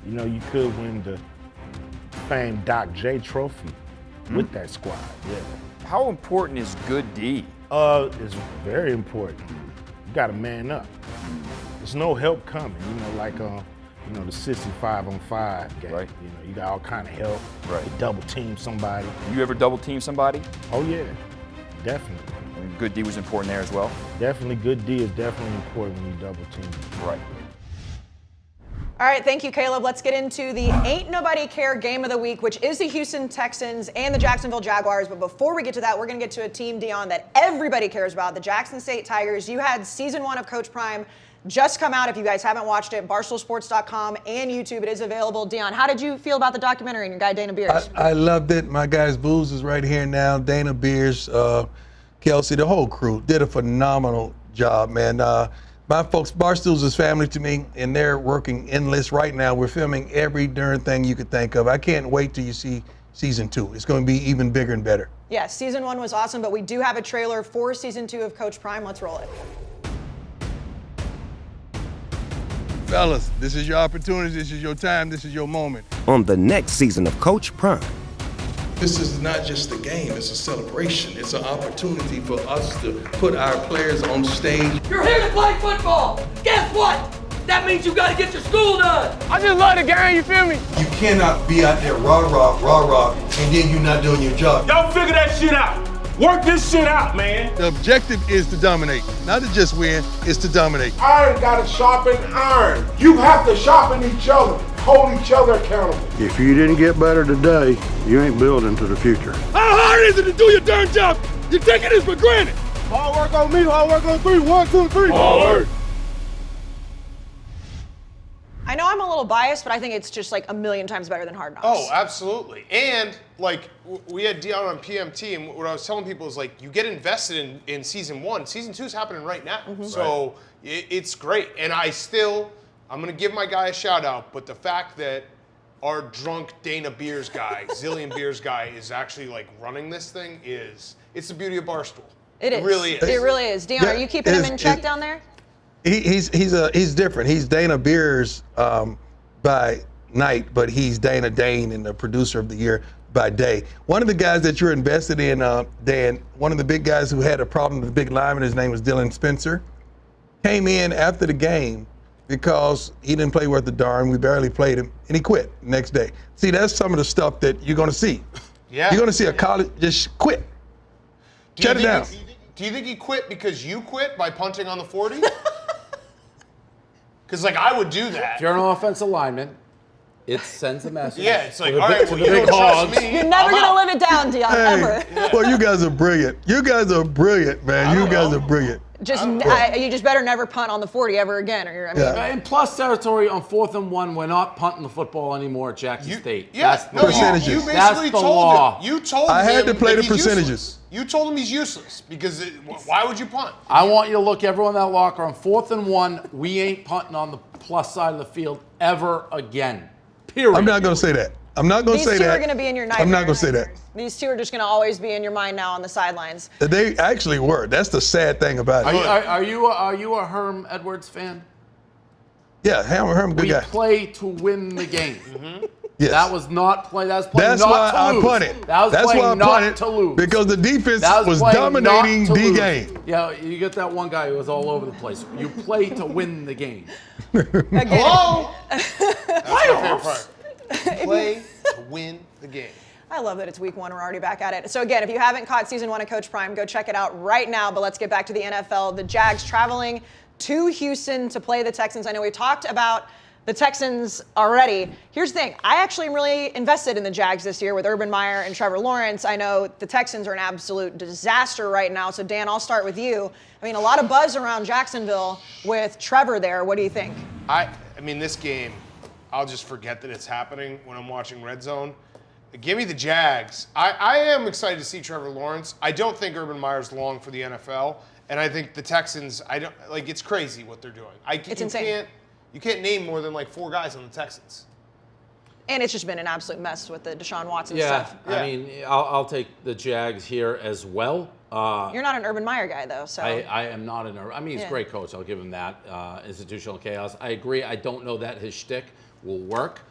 I: You know, you could win the famed Doc J trophy with that squad. Yeah.
H: How important is good D?
I: It's very important. You got to man up. There's no help coming. You know, like you know, the sissy 5-on-5 game.
H: Right.
I: You know, you got all kind of help.
H: Right.
I: You double team somebody.
H: You ever double team somebody?
I: Oh yeah, definitely.
H: And good D was important there as well?
I: Definitely, good D is definitely important when you double team.
H: Right.
A: All right, thank you, Caleb. Let's get into the Ain't Nobody Care game of the week, which is the Houston Texans and the Jacksonville Jaguars. But before we get to that, we're going to get to a team, Deion, that everybody cares about, the Jackson State Tigers. You had season 1 of Coach Prime just come out. If you guys haven't watched it, barstoolsports.com and YouTube, it is available. Deion, how did you feel about the documentary and your guy, Dana Beers?
B: I loved it. My guy's Booze is right here now. Dana Beers, Kelsey, the whole crew did a phenomenal job, man. My folks, Barstool's is family to me, and they're working endless right now. We're filming every darn thing you could think of. I can't wait till you see season 2. It's going to be even bigger and better.
A: Yeah, season 1 was awesome, but we do have a trailer for season 2 of Coach Prime. Let's roll it.
B: Fellas, this is your opportunity. This is your time. This is your moment.
J: On the next season of Coach Prime.
E: This is not just a game, it's a celebration. It's an opportunity for us to put our players on stage.
K: You're here to play football. Guess what? That means you got to get your school done.
D: I just love the game, you feel me?
E: You cannot be out there rah-rah, and then you're not doing your job.
L: Y'all figure that shit out. Work this shit out, man.
B: The objective is to dominate, not to just win, it's to dominate.
L: Iron gotta sharpen iron. You have to sharpen each other, hold each other accountable.
M: If you didn't get better today, you ain't building to the future.
L: How hard is it to do your darn job? You're taking this for granted.
G: Hard work on me, hard work on 3. 1, 2, 3.
L: Hard work.
A: I know I'm a little biased, but I think it's just like a million times better than Hard Knocks.
D: Oh, absolutely. And like we had Deion on PMT, and what I was telling people is like you get invested in season 1. Season 2 is happening right now, so it's great. And I'm gonna give my guy a shout out, but the fact that our drunk Dana Beers guy, Zillion Beers guy, is actually like running this thing it's the beauty of Barstool.
A: It is.
D: It really is.
A: It really is. Deion, are you keeping him in check down there?
B: He's different. He's Dana Beers by night, but he's Dana Dane and the producer of the year by day. One of the guys that you're invested in, Dan, one of the big guys who had a problem with the big lineman, his name was Dylan Spencer, came in after the game because he didn't play worth a darn. We barely played him, and he quit the next day. See, that's some of the stuff that you're going to see.
D: Yeah.
B: You're going to see a college just quit. Shut it down.
D: Do you think he quit because you quit by punting on the 40? Because, like, I would do that.
C: If you're an offensive lineman, it sends a message.
D: Yeah, it's like,
C: to the
D: all
C: big-
D: right,
C: to
D: well,
C: the
D: you
C: big
D: don't trust
C: hogs.
D: me.
A: You're never going to live it down, Deion, ever.
B: Well, you guys are brilliant. You guys are brilliant, man. You guys are brilliant.
A: You just better never punt on the 40 ever again. Or
C: In plus territory on 4th and 1, we're not punting the football anymore at Jackson State.
D: Yeah,
C: That's
D: no,
C: the
B: percentages.
D: you
C: law.
D: basically
C: That's the
D: told
C: law.
D: him. You told
B: I
D: him
B: had to play
D: that
B: the
D: he's
B: percentages.
D: useless. You told him he's useless because why would you punt?
C: I want you to look everyone in that locker on 4th and 1. We ain't punting on the plus side of the field ever again. Period.
B: I'm not going to say that. I'm not going to say
A: These two
B: that.
A: are going to be in your nightmare.
B: I'm not going to say that.
A: These two are just going to always be in your mind now on the sidelines.
B: They actually were. That's the sad thing about it.
C: Are you a Herm Edwards fan?
B: Yeah, Herm, good
C: We
B: guy.
C: play to win the game.
B: Yes.
C: That was not play. That was playing
B: That's
C: not
B: why
C: to
B: I
C: lose.
B: punted.
C: That was
B: That's
C: playing
B: why I
C: not
B: punted
C: to lose.
B: because the defense
C: That
B: was
C: playing
B: dominating
C: not to
B: the
C: lose.
B: game.
C: Yeah, you get that one guy who was all over the place. You play to win the game.
D: Hello? That's my favorite part. Play to win the game.
A: I love that it's week 1. We're already back at it. So again, if you haven't caught season 1 of Coach Prime, go check it out right now. But let's get back to the NFL. The Jags traveling to Houston to play the Texans. I know we talked about the Texans already. Here's the thing. I actually am really invested in the Jags this year with Urban Meyer and Trevor Lawrence. I know the Texans are an absolute disaster right now. So, Dan, I'll start with you. I mean, a lot of buzz around Jacksonville with Trevor there. What do you think?
D: I mean, this game, I'll just forget that it's happening when I'm watching Red Zone. Give me the Jags. I am excited to see Trevor Lawrence. I don't think Urban Meyer's long for the NFL. And I think the Texans, it's crazy what they're doing.
A: It's insane.
D: You can't name more than 4 guys on the Texans.
A: And it's just been an absolute mess with the Deshaun Watson
C: yeah,
A: stuff.
C: Yeah, I mean, I'll take the Jags here as well.
A: You're not an Urban Meyer guy, though, so.
C: I am not an Urban. I mean, he's a great coach. I'll give him that. Institutional chaos. I agree. I don't know that his shtick will work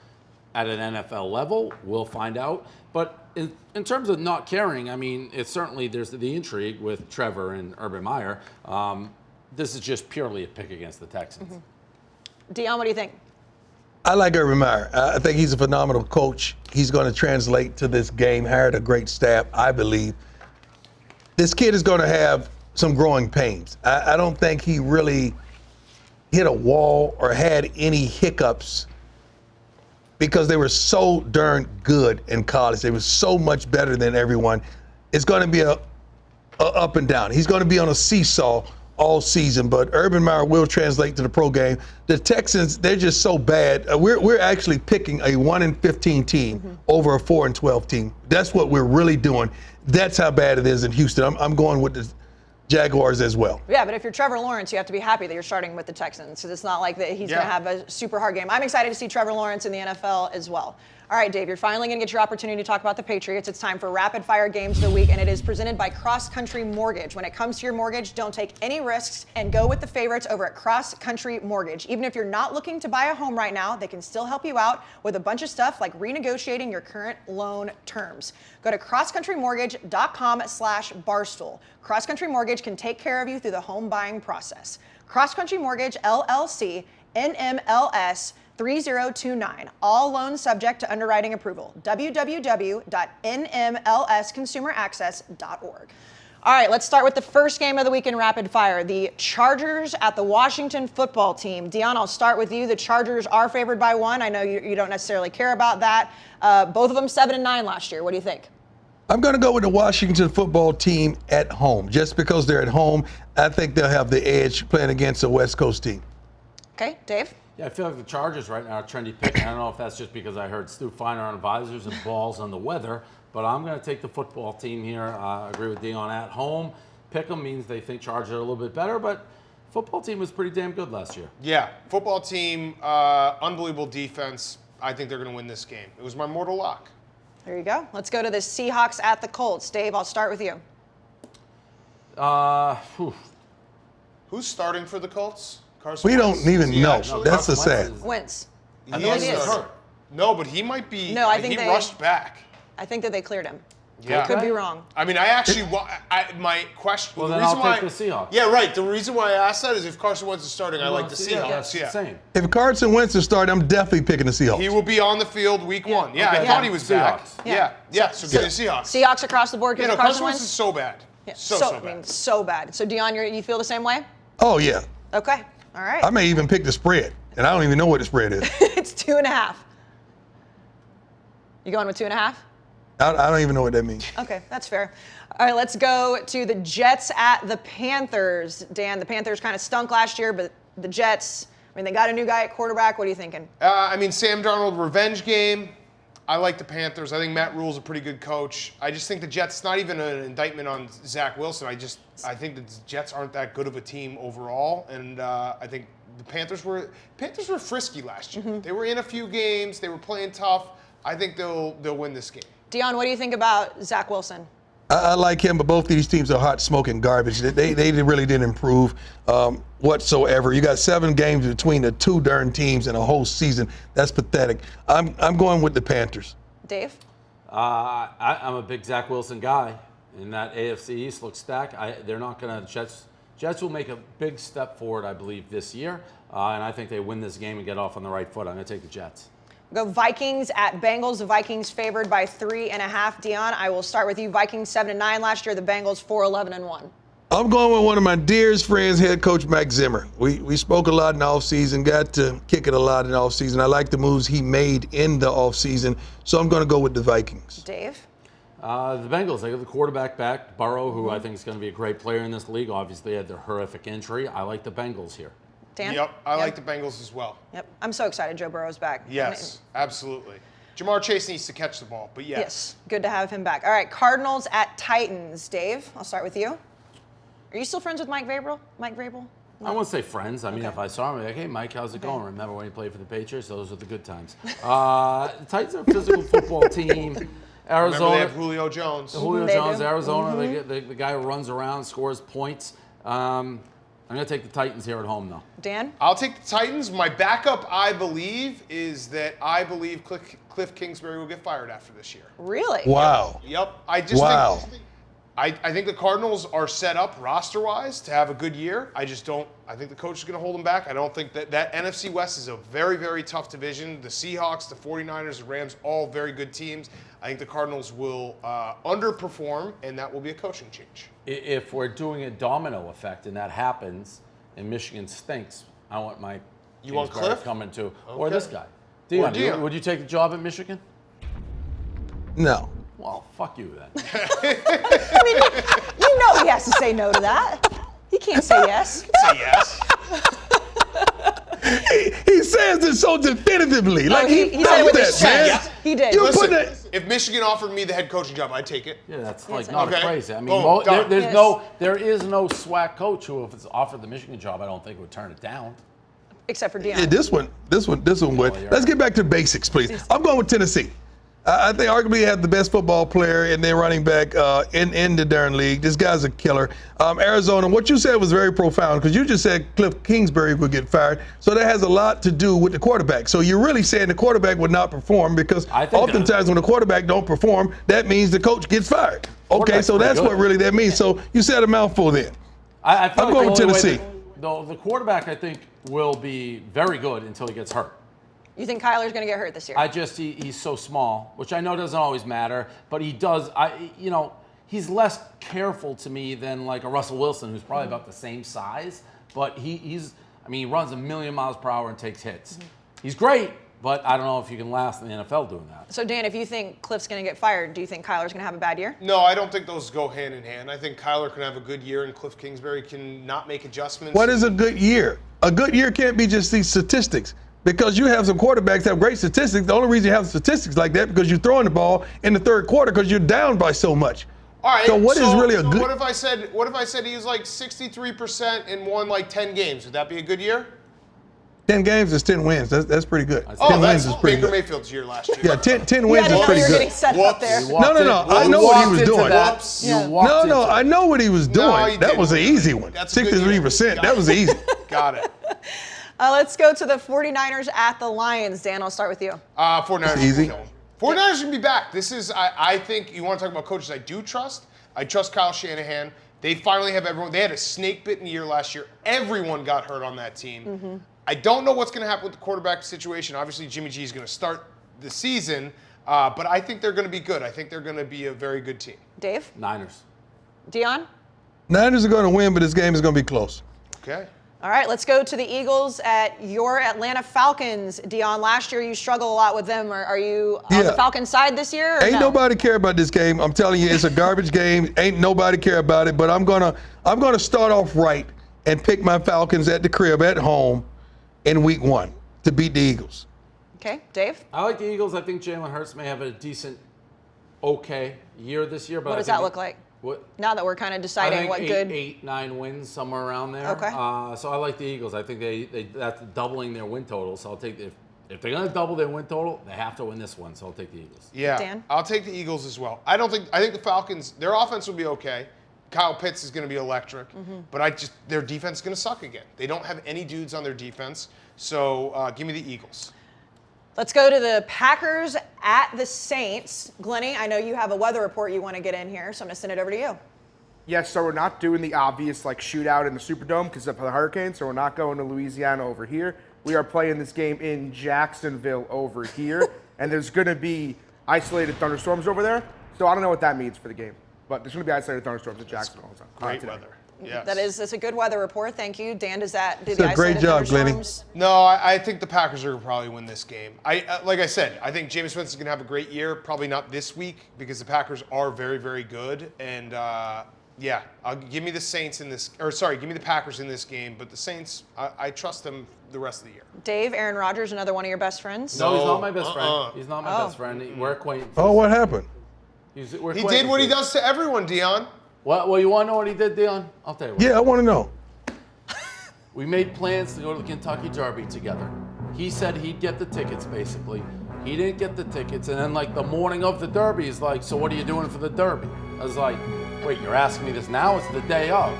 C: at an NFL level. We'll find out. But in terms of not caring, I mean, it's certainly there's the intrigue with Trevor and Urban Meyer. This is just purely a pick against the Texans.
A: Mm-hmm. Deion, what do you think?
B: I like Urban Meyer. I think he's a phenomenal coach. He's going to translate to this game, hired a great staff, I believe. This kid is going to have some growing pains. I don't think he really hit a wall or had any hiccups because they were so darn good in college. They were so much better than everyone. It's going to be a up and down. He's going to be on a seesaw all season, but Urban Meyer will translate to the pro game. The Texans, they're just so bad. We're actually picking a 1-15 team over a 4-12 team. That's what we're really doing. That's how bad it is in Houston. I'm going with the Jaguars as well.
A: Yeah, but if you're Trevor Lawrence, you have to be happy that you're starting with the Texans because it's not like that he's going to have a super hard game. I'm excited to see Trevor Lawrence in the NFL as well. All right, Dave, you're finally going to get your opportunity to talk about the Patriots. It's time for Rapid Fire Games of the Week, and it is presented by Cross Country Mortgage. When it comes to your mortgage, don't take any risks and go with the favorites over at Cross Country Mortgage. Even if you're not looking to buy a home right now, they can still help you out with a bunch of stuff like renegotiating your current loan terms. Go to crosscountrymortgage.com/barstool. Cross Country Mortgage can take care of you through the home buying process. Cross Country Mortgage, LLC, NMLS 3029. All loans subject to underwriting approval. www.nmlsconsumeraccess.org. All right, let's start with the first game of the week in Rapid Fire. The Chargers at the Washington football team. Deion, I'll start with you. The Chargers are favored by 1. I know you don't necessarily care about that. Both of them 7-9 last year. What do you think?
B: I'm going to go with the Washington football team at home. Just because they're at home, I think they'll have the edge playing against a West Coast team.
A: Okay, Dave?
C: Yeah, I feel like the Chargers right now are a trendy pick. I don't know if that's just because I heard Stu Feiner on visors and balls on the weather, but I'm going to take the football team here. I agree with Deion at home. Pick them means they think Chargers are a little bit better, but football team was pretty damn good last year.
D: Yeah, football team, unbelievable defense. I think they're going to win this game. It was my mortal lock.
A: There you go. Let's go to the Seahawks at the Colts. Dave, I'll start with you.
D: Who's starting for the Colts?
B: We don't even know. That's the sad.
A: Wentz.
D: He is hurt. No, but he might be.
A: No, I think
D: he rushed back.
A: I think that they cleared him.
D: Yeah.
A: I could be wrong.
D: I mean, I actually, my question.
C: Well,
D: the
C: then
D: reason
C: I'll take the Seahawks.
D: Yeah, right. The reason why I asked that is if Carson Wentz is starting, I like the Seahawks.
C: Yeah, same.
B: If Carson Wentz is starting, I'm definitely picking the Seahawks.
D: He will be on the field week 1. Yeah,
C: Okay.
D: I thought he was back.
A: Yeah.
D: So give me the Seahawks.
A: Seahawks across the board because of Carson
D: Wentz
A: Wentz?
D: is so bad.
A: Yeah.
D: So
A: I
D: bad.
A: mean, so bad. So, Deion, you feel the same way?
B: Oh, yeah.
A: Okay. All right.
B: I may even pick the spread, and I don't even know what the spread is.
A: It's 2.5. You going with 2.5?
B: I don't even know what that means.
A: Okay, that's fair. All right, let's go to the Jets at the Panthers. Dan, the Panthers kind of stunk last year, but the Jets, I mean, they got a new guy at quarterback. What are you thinking?
D: I mean, Sam Darnold revenge game. I like the Panthers. I think Matt Rule's a pretty good coach. I just think the Jets, not even an indictment on Zach Wilson. I think the Jets aren't that good of a team overall, and I think the Panthers were frisky last year. They were in a few games. They were playing tough. I think they'll win this game.
A: Deion, what do you think about Zach Wilson?
B: I like him, but both of these teams are hot smoking garbage. They really didn't improve whatsoever. You got 7 games between the 2 darn teams in a whole season. That's pathetic. I'm going with the Panthers.
A: Dave?
C: I'm a big Zach Wilson guy, and that AFC East looks stacked. They're not going to Jets will make a big step forward, I believe, this year, and I think they win this game and get off on the right foot. I'm going to take the Jets.
A: Go Vikings at Bengals. The Vikings favored by 3.5. Deion, I will start with you. Vikings 7-9 last year. The Bengals 4-11-1.
B: I'm going with one of my dearest friends, head coach Mike Zimmer. We spoke a lot in the offseason, got to kick it a lot in the offseason. I like the moves he made in the offseason, so I'm going to go with the Vikings.
A: Dave?
C: The Bengals, they got the quarterback back, Burrow, who I think is going to be a great player in this league. Obviously, they had their horrific injury. I like the Bengals here.
A: Dan?
D: Yep, I like the Bengals as well.
A: Yep. I'm so excited Joe Burrow's back.
D: Yes, absolutely. Jamar Chase needs to catch the ball, but yes.
A: Yes, good to have him back. All right, Cardinals at Titans. Dave, I'll start with you. Are you still friends with Mike Vrabel?
C: I won't say friends. I mean, if I saw him, I'd be like, hey, Mike, how's it going? Remember when he played for the Patriots? Those were the good times. The Titans are a physical football team. Arizona.
D: Remember they have Julio Jones.
C: Julio Jones, Arizona, the guy who runs around, scores points. I'm going to take the Titans here at home, though.
A: Dan?
D: I'll take the Titans. My backup, I believe, is that I believe Cliff Kingsbury will get fired after this year.
A: Really?
B: Wow.
D: Yep. I just think I think the Cardinals are set up roster-wise to have a good year. I think the coach is going to hold them back. I don't think that NFC West is a very, very tough division. The Seahawks, the 49ers, the Rams, all very good teams. I think the Cardinals will underperform, and that will be a coaching change.
C: If we're doing a domino effect and that happens, and Michigan stinks, I want my Cliff coming too, or this guy. Deion, would you take the job at Michigan?
B: No.
C: Well, fuck you then.
A: I mean, you know he has to say no to that. He can't say yes.
D: Say yes.
B: He says it so definitively. Like he
A: said it with his
B: that, man.
A: chest. He did.
D: Listen, if Michigan offered me the head coaching job, I'd take it.
C: Yeah, that's like not crazy. I mean, there is no SWAC coach who, if it's offered the Michigan job, I don't think would turn it down.
A: Except for Deion.
B: Yeah, this one would. Let's get back to basics, please. I'm going with Tennessee. I think arguably have the best football player and their running back in the darn league. This guy's a killer. Arizona, what you said was very profound because you just said Cliff Kingsbury would get fired. So that has a lot to do with the quarterback. So you're really saying the quarterback would not perform because oftentimes when the quarterback don't perform, that means the coach gets fired. Okay, so that's what really that means. So you said a mouthful then.
C: I'm
B: going with Tennessee.
C: The quarterback, I think, will be very good until he gets hurt.
A: You think Kyler's going to get hurt this year?
C: He's so small, which I know doesn't always matter, but he does. He's less careful to me than like a Russell Wilson, who's probably about the same size, but he runs 1,000,000 miles per hour and takes hits. He's great, but I don't know if you can last in the NFL doing that.
A: So Dan, if you think Cliff's going to get fired, do you think Kyler's going to have a bad year?
D: No, I don't think those go hand in hand. I think Kyler can have a good year and Cliff Kingsbury can not make adjustments.
B: What is a good year? A good year can't be just these statistics. Because you have some quarterbacks that have great statistics. The only reason you have statistics like that because you're throwing the ball in the third quarter because you're down by so much.
D: All right.
B: So what is really a good?
D: What if I said he was like 63% and won like 10 games? Would that be a good year?
B: 10 games is 10 wins. That's pretty good. 10
D: that's
B: wins is pretty
D: Baker
B: good.
D: Mayfield's year last year.
B: Yeah, 10 wins is pretty
A: you're
B: good.
A: getting set up there.
B: No. I know what he was doing. I know what he was doing.
D: No,
B: that was an easy one. 63%. That was easy.
D: Got it.
A: Let's go to the 49ers at the Lions. Dan, I'll start with you.
D: 49ers.
B: Easy.
D: 49ers can be back. This is, I think, you want to talk about coaches I do trust. I trust Kyle Shanahan. They finally have everyone. They had a snake-bitten year last year. Everyone got hurt on that team. Mm-hmm. I don't know what's going to happen with the quarterback situation. Obviously, Jimmy G is going to start the season, but I think they're going to be good. I think they're going to be a very good team.
A: Dave?
C: Niners.
A: Dion?
B: Niners are going to win, but this game is going to be close.
D: Okay.
A: All right, let's go to the Eagles at your Atlanta Falcons. Dion, last year you struggled a lot with them. Are you on the Falcons side this year?
B: Ain't nobody care about this game. I'm telling you, it's a garbage game. Ain't nobody care about it. But I'm gonna start off right and pick my Falcons at the crib at home in week 1 to beat the Eagles.
A: Okay, Dave?
C: I like the Eagles. I think Jalen Hurts may have a decent, okay year this year. But
A: what does that look like?
C: What?
A: Now that we're kind of deciding what good.
C: 8-9 wins, somewhere around there.
A: Okay.
C: So I like the Eagles. I think that's doubling their win total. So I'll take if they're going to double their win total, they have to win this one. So I'll take the Eagles.
D: Yeah,
A: Dan?
D: I'll take the Eagles as well. I think the Falcons, their offense will be okay. Kyle Pitts is going to be electric, but their defense is going to suck again. They don't have any dudes on their defense. So give me the Eagles.
A: Let's go to the Packers at the Saints. Glennie, I know you have a weather report you want to get in here, so I'm going to send it over to you.
G: Yes, so we're not doing the obvious shootout in the Superdome because of the hurricane, so we're not going to Louisiana over here. We are playing this game in Jacksonville over here, and there's going to be isolated thunderstorms over there, so I don't know what that means for the game, but there's going to be isolated thunderstorms in Jacksonville all the time.
D: Great weather. Yes.
A: That's a good weather report. Thank you, Dan. Did
B: It's
A: the
B: a great
A: isolated
B: job, Glenny.
A: thunderstorms-
D: No, I think the Packers are going to probably win this game. Like I said, I think Jameis Winston's going to have a great year. Probably not this week because the Packers are very, very good. And give me the Saints in this. Or sorry, give me the Packers in this game. But the Saints, I trust them the rest of the year.
A: Dave, Aaron Rodgers, another one of your best friends?
C: No, he's not my best friend. He's not my best friend. We're acquaintances.
B: Oh, what happened?
D: He did what he does to everyone, Deion.
C: Well, you want to know what he did, Deion? I'll tell you what.
B: Yeah, I want to know.
C: We made plans to go to the Kentucky Derby together. He said he'd get the tickets, basically. He didn't get the tickets. And then, like, the morning of the Derby, he's like, so what are you doing for the Derby? I was like, wait, you're asking me this now? It's the day of.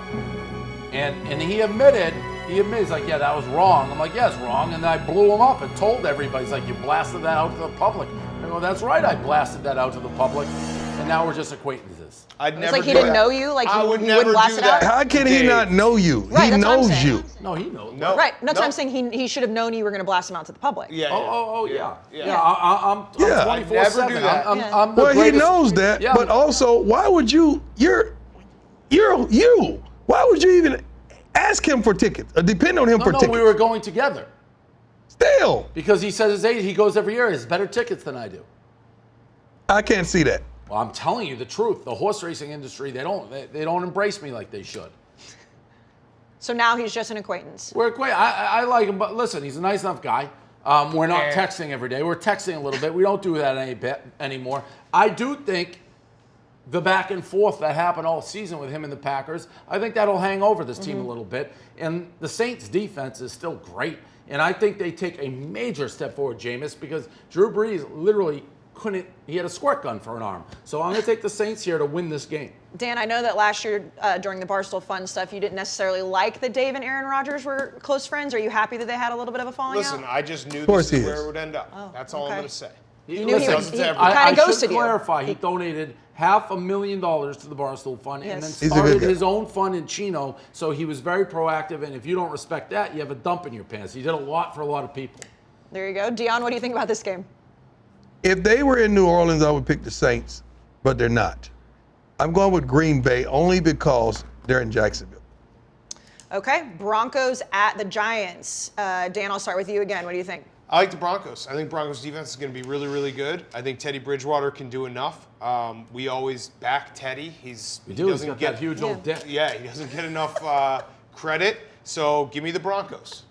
C: And he admitted, he's like, yeah, that was wrong. I'm like, yeah, it's wrong. And then I blew him up and told everybody. He's like, you blasted that out to the public. I go, that's right, I blasted that out to the public. And now we're just acquaintances.
D: I'd never
A: It's like he didn't know you? Like
D: I
A: he
D: would
A: wouldn't
D: never
A: blast
D: do
A: it
D: that.
A: out?
B: How can he not know you?
A: Right,
B: He
A: that's what I'm
B: knows
A: saying.
B: you.
C: No, he knows.
D: No.
A: Right. No, I'm saying he should have known you were going to blast him out to the public.
D: Yeah.
C: Oh, yeah.
D: Yeah.
C: I'm
B: Yeah.
C: 24/7.
D: I'd never do that.
C: I'm the
B: Well, he
C: greatest-
B: knows that,
C: Yeah.
B: but also, why would you? You're you. Why would you even ask him for tickets or depend on him for
C: No,
B: tickets?
C: we were going together.
B: Still,
C: Because he says he goes every year. He has better tickets than I do.
B: I can't see that.
C: Well, I'm telling you the truth. The horse racing industry, they don't embrace me like they should.
A: So now he's just an acquaintance.
C: We're great. I like him, but listen, he's a nice enough guy. We're not texting every day. We're texting a little bit. We don't do that any bit anymore. I do think the back and forth that happened all season with him and the Packers, I think that'll hang over this team a little bit. And the Saints' defense is still great. And I think they take a major step forward, Jameis, because Drew Brees literally he had a squirt gun for an arm. So I'm going to take the Saints here to win this game.
A: Dan, I know that last year during the Barstool Fun stuff, you didn't necessarily like that Dave and Aaron Rodgers were close friends. Are you happy that they had a little bit of a falling
D: Listen,
A: out?
D: I just knew
B: course
D: this is
B: he
D: where
B: is.
D: it would end up. That's all I'm
A: okay.
D: going to say.
A: You knew he
C: Listen,
A: kinda
C: I
A: ghosted
C: should
A: you.
C: clarify, he donated $500,000 to the Barstool Fund and then
A: Yes.
B: He's a good
C: started
B: guy.
C: his own fund in Chino. So he was very proactive, and if you don't respect that, you have a dump in your pants. He did a lot for a lot of people.
A: There you go. Deion, what do you think about this game?
B: If they were in New Orleans, I would pick the Saints, but they're not. I'm going with Green Bay only because they're in Jacksonville.
A: Okay, Broncos at the Giants. Dan, I'll start with you again. What do you think?
D: I like the Broncos. I think Broncos defense is going to be really, really good. I think Teddy Bridgewater can do enough. We always back Teddy. He
C: He's
D: doesn't
C: got
D: get
C: that huge old dick.
D: Yeah, he doesn't get enough credit. So give me the Broncos.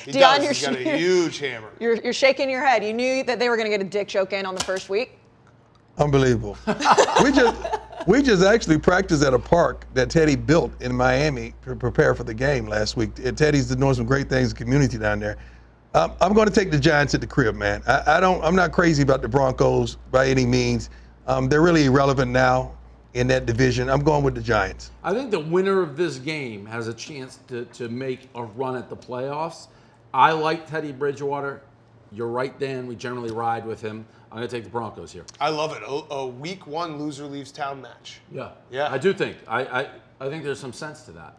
D: He
A: Deion,
D: does. He's got a huge hammer.
A: You're shaking your head. You knew that they were going to get a dick joke in on the first week.
B: Unbelievable. we just actually practiced at a park that Teddy built in Miami to prepare for the game last week. Teddy's doing some great things in the community down there. I'm going to take the Giants at the crib, man. I'm not crazy about the Broncos by any means. They're really irrelevant now in that division. I'm going with the Giants.
C: I think the winner of this game has a chance to make a run at the playoffs. I like Teddy Bridgewater. You're right, Dan. We generally ride with him. I'm going to take the Broncos here.
D: I love it. A week one loser leaves town match.
C: Yeah. I do think. I think there's some sense to that.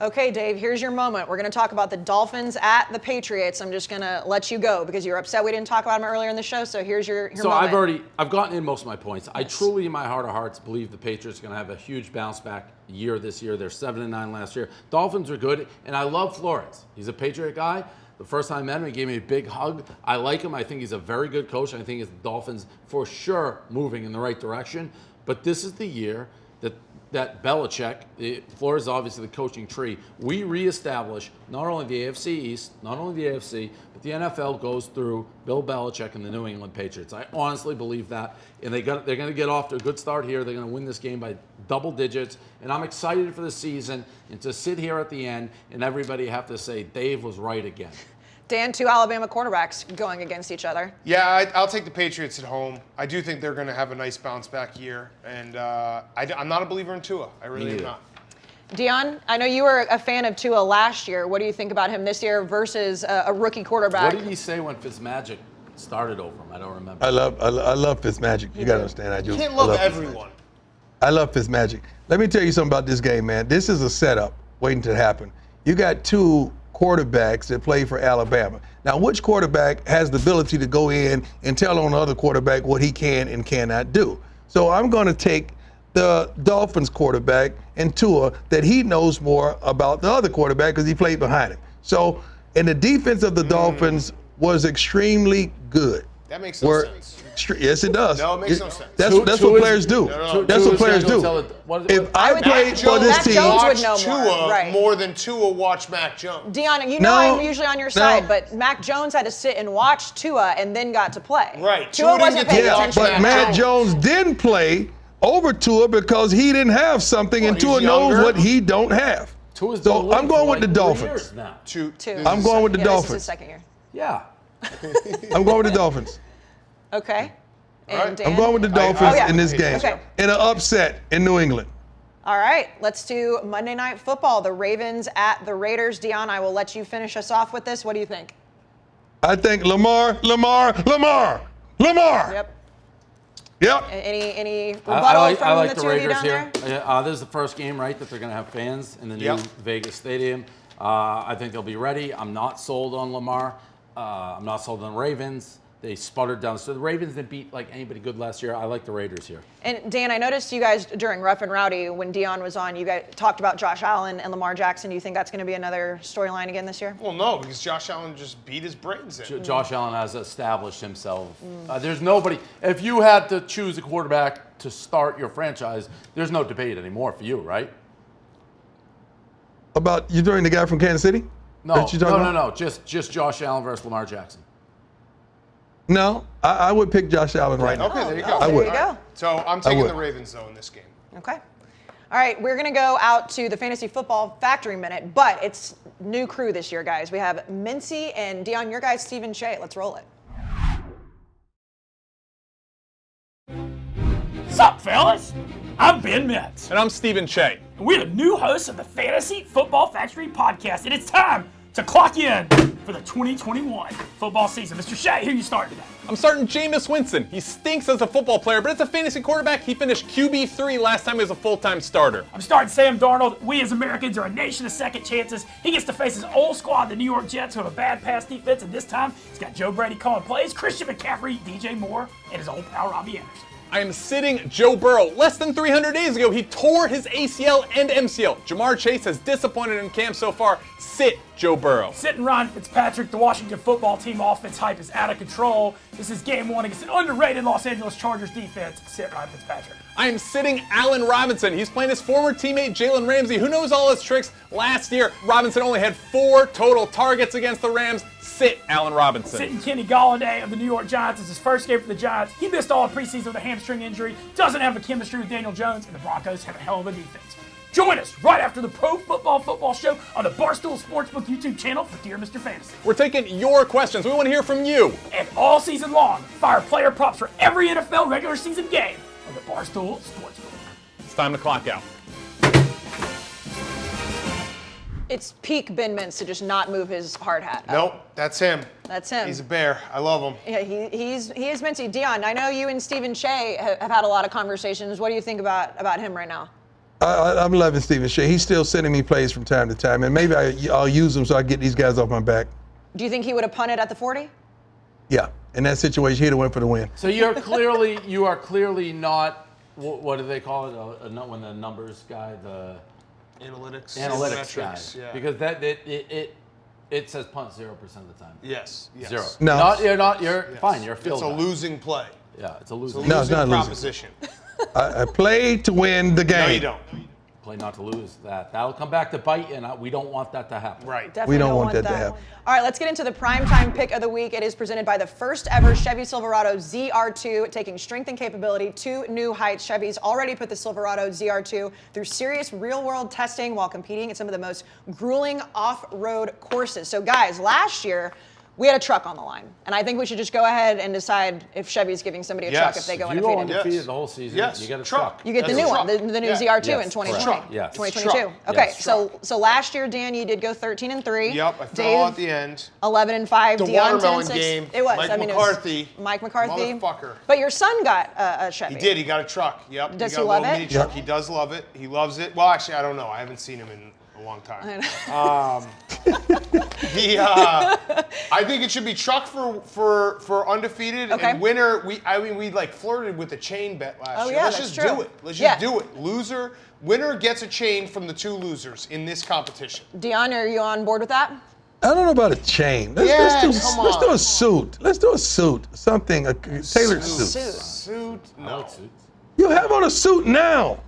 A: Okay, Dave, here's your moment. We're going to talk about the Dolphins at the Patriots. I'm just going to let you go because you were upset we didn't talk about them earlier in the show. So here's your
C: So
A: moment.
C: I've gotten in most of my points. I truly, in my heart of hearts, believe the Patriots are going to have a huge bounce back year this year. They're 7-9 last year. Dolphins are good, and I love Flores. He's a Patriot guy. The first time I met him, he gave me a big hug. I like him. I think he's a very good coach. I think the Dolphins, for sure, moving in the right direction. But this is the year that Belichick, Flores is obviously the coaching tree, we reestablish not only the AFC East, not only the AFC, but the NFL goes through Bill Belichick and the New England Patriots. I honestly believe that. And they're going to get off to a good start here. They're going to win this game by double digits. And I'm excited for the season and to sit here at the end and everybody have to say, Dave was right again.
A: Dan, two Alabama quarterbacks going against each other.
D: Yeah, I'll take the Patriots at home. I do think they're going to have a nice bounce back year. And I'm not a believer in Tua. I really am not.
A: Deion, I know you were a fan of Tua last year. What do you think about him this year versus a rookie quarterback?
C: What did he say when Fitzmagic started over him? I don't remember.
B: I love Fitzmagic. You got to understand, I do.
D: You can't
B: I
D: love
B: Fitzmagic.
D: everyone.
B: I love Fitzmagic. Let me tell you something about this game, man. This is a setup waiting to happen. You got two quarterbacks that play for Alabama. Now, which quarterback has the ability to go in and tell on the other quarterback what he can and cannot do? So I'm going to take the Dolphins quarterback and Tua that he knows more about the other quarterback because he played behind him. So, and the defense of the Dolphins was extremely good.
D: That makes no sense.
B: Yes, it does.
D: No, it makes no sense.
B: That's what players do. That's what players do. If I played for this team,
A: Jones would know more.
D: Tua more than Tua watch Mac Jones.
A: Deion, you know I'm usually on your side, but Mac Jones had to sit and watch Tua and then got to play.
D: Right.
A: Tua wasn't paying attention.
B: But Mac Jones didn't play over Tua because he didn't have something, and Tua knows what he don't have. So I'm going with the Dolphins. I'm going with the Dolphins.
A: This is his second year.
C: Yeah.
B: I'm going with the Dolphins.
A: Okay. And
B: I'm going with the Dolphins in this game.
A: Okay.
B: In an upset in New England.
A: All right, let's do Monday Night Football. The Ravens at the Raiders. Deion, I will let you finish us off with this. What do you think?
B: I think Lamar.
A: Yep.
B: Yep.
A: Any rebuttal from the two of you down there?
C: This is the first game, right, that they're going to have fans in the new Vegas Stadium. I think they'll be ready. I'm not sold on Lamar. I'm not sold on the Ravens. They sputtered down. So the Ravens didn't beat like anybody good last year. I like the Raiders here.
A: And Dan, I noticed you guys during Rough and Rowdy, when Deion was on, you guys talked about Josh Allen and Lamar Jackson. Do you think that's going to be another storyline again this year?
D: Well, no, because Josh Allen just beat his brains in.
C: Josh Allen has established himself. There's nobody. If you had to choose a quarterback to start your franchise, there's no debate anymore for you, right?
B: About you doing the guy from Kansas City?
C: No. Just Josh Allen versus Lamar Jackson.
B: No, I would pick Josh Allen right now.
D: Okay, there you go.
B: I would.
A: There you go.
D: So I'm taking the Ravens, though, in this game.
A: Okay. All right, we're going to go out to the Fantasy Football Factory Minute, but it's new crew this year, guys. We have Mincy and Deion, your guy, Stephen Shea. Let's roll it.
N: Sup, fellas? I'm Ben Metz.
O: And I'm Stephen Shea.
N: And we're the new hosts of the Fantasy Football Factory podcast, and it's time to clock in for the 2021 football season. Mr. Shea, who you starting today?
O: I'm starting Jameis Winston. He stinks as a football player, but as a fantasy quarterback, he finished QB3 last time he was a full-time starter.
N: I'm starting Sam Darnold. We as Americans are a nation of second chances. He gets to face his old squad, the New York Jets, who have a bad pass defense, and this time he's got Joe Brady calling plays, Christian McCaffrey, DJ Moore, and his old pal Robbie Anderson.
O: I am sitting Joe Burrow. Less than 300 days ago, he tore his ACL and MCL. Jamar Chase has disappointed in camp so far. Sit Joe Burrow.
N: Sitting Ryan Fitzpatrick. The Washington football team offense hype is out of control. This is game one against an underrated Los Angeles Chargers defense. Sit Ryan Fitzpatrick.
O: I am sitting Allen Robinson. He's playing his former teammate Jalen Ramsey, who knows all his tricks. Last year, Robinson only had 4 total targets against the Rams. Sit Allen Robinson.
N: Sitting Kenny Galladay of the New York Giants. It's his first game for the Giants. He missed all of preseason with a hamstring injury. Doesn't have the chemistry with Daniel Jones, and the Broncos have a hell of a defense. Join us right after the Pro Football Show on the Barstool Sportsbook YouTube channel for Dear Mr. Fantasy.
O: We're taking your questions. We want to hear from you.
N: And all season long, fire player props for every NFL regular season game on the Barstool Sportsbook.
O: It's time to clock out.
A: It's peak Ben Mintz to just not move his hard hat.
D: Nope, that's him.
A: That's him.
D: He's a bear. I love him.
A: Yeah, he is Mincy. Deion, I know you and Stephen Shea have had a lot of conversations. What do you think about him right now?
B: I'm loving Stephen Shea. He's still sending me plays from time to time, and maybe I'll use them so I get these guys off my back.
A: Do you think he would have punted at the 40?
B: Yeah, in that situation, he'd have went for the win.
C: So you are clearly not, what do they call it? Not when the numbers guy, the
D: Analytics
C: guy.
D: Yeah.
C: Because it says punt 0% of the time.
D: Yes.
C: 0.
B: No.
C: You're fine. You're a field
D: It's a
C: guy.
D: losing play.
C: Yeah, it's a losing.
B: No, it's not a losing
D: proposition.
B: I play to win the game.
D: No, you don't.
C: Play not to lose. That'll come back to bite you, and we don't want that to happen.
D: Right.
A: Definitely
B: we don't want that to happen.
A: All right, let's get into the primetime pick of the week. It is presented by the first ever Chevy Silverado ZR2, taking strength and capability to new heights. Chevy's already put the Silverado ZR2 through serious real-world testing while competing at some of the most grueling off-road courses. So guys, last year, we had a truck on the line, and I think we should just go ahead and decide if Chevy's giving somebody a truck if they go
C: undefeated. If you go
A: undefeated.
C: undefeated the whole season, you get a truck.
A: You get the new one, the new ZR2 in 2020.
C: Yes.
A: 2022. Okay, so last year, Dan, you did go 13-3.
D: Yep, I fell out at the end.
A: 11-5.
D: The
A: Deion
D: watermelon
A: 10-6.
D: game.
A: It was.
D: Mike
A: I mean,
D: McCarthy.
A: It was Mike McCarthy.
D: Motherfucker.
A: But your son got a Chevy.
D: He did. He got a truck. Yep.
A: Does
D: he
A: he
D: got
A: love
D: a little
A: it?
D: mini truck. He does love it. He loves it. Well, actually, I don't know. I haven't seen him in a long time. I think it should be truck for undefeated and winner. We like flirted with a chain bet last year. Let's just do it. Let's just do it. Winner gets a chain from the 2 losers in this competition.
A: Deion, are you on board with that?
B: I don't know about a chain. Let's do a suit. Let's do a suit. Something, a tailored suit.
D: Suit? No.
B: You have on a suit now.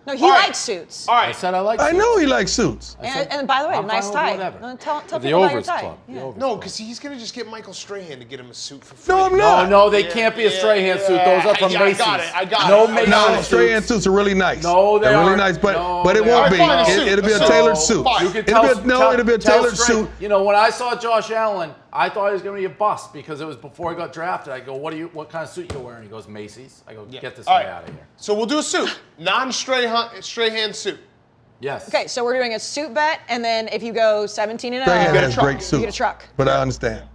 A: No, he likes suits.
D: All right.
C: I said I like suits.
B: I know he likes suits.
A: And by the way,
C: I'm
A: nice
C: fine with
A: tie.
C: whatever.
A: Tell
C: The
A: people about your
C: Overs
A: tie.
C: Club. The
A: Yeah.
C: Overs
D: No,
C: Club.
D: because he's going to just get Michael Strahan to get him a suit for free.
B: No, I'm not.
C: No, they can't be a Strahan suit. Those are from Macy's.
D: I got
C: No
D: it.
C: Macy's
B: No,
C: suits.
B: Strahan suits are really nice.
C: No,
B: they're really nice, but it won't be. It'll be a tailored suit.
C: You can
B: It'll be a tailored suit.
C: You know, when I saw Josh Allen, I thought he was going to be a bust because it was before he got drafted. I go, what kind of suit you wearing? He goes, Macy's. I go, get this guy out of here.
D: So we'll do a suit, non-Strahan suit.
C: Yes.
A: Okay, so we're doing a suit bet, and then if you go 17-0,
B: Strahan has great suits.
A: you get a truck.
B: But I understand.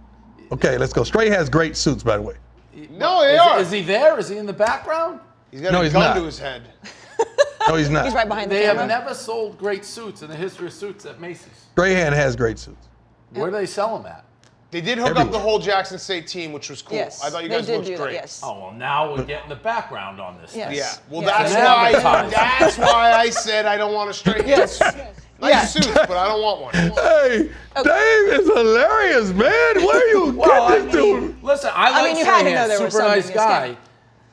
B: Okay, let's go. Strahan has great suits, by the way.
D: No, they are.
C: Is he there? Is he in the background?
D: He's got a gun to his head.
B: No, he's not.
A: He's right behind the
C: They
A: camera.
C: have never sold great suits in the history of suits at Macy's.
B: Strahan has great suits.
C: Where do they sell them at?
D: They did hook up the whole Jackson State team, which was cool.
A: Yes,
D: I thought you
A: they
D: guys
A: did
D: looked
A: do that,
D: great.
A: yes.
C: Oh, well, now we're getting the background on this.
A: Yes.
C: thing.
D: Yeah. Well,
A: Yes.
D: that's why I said I don't want a Strahan suit. Nice suits, but I don't want one.
B: Hey, Dave is hilarious, man. Where are you getting this dude?
C: Listen, I like
A: you had to know
C: Strahan,
A: there was
C: super
A: something
C: nice
A: in this
C: guy.
A: game.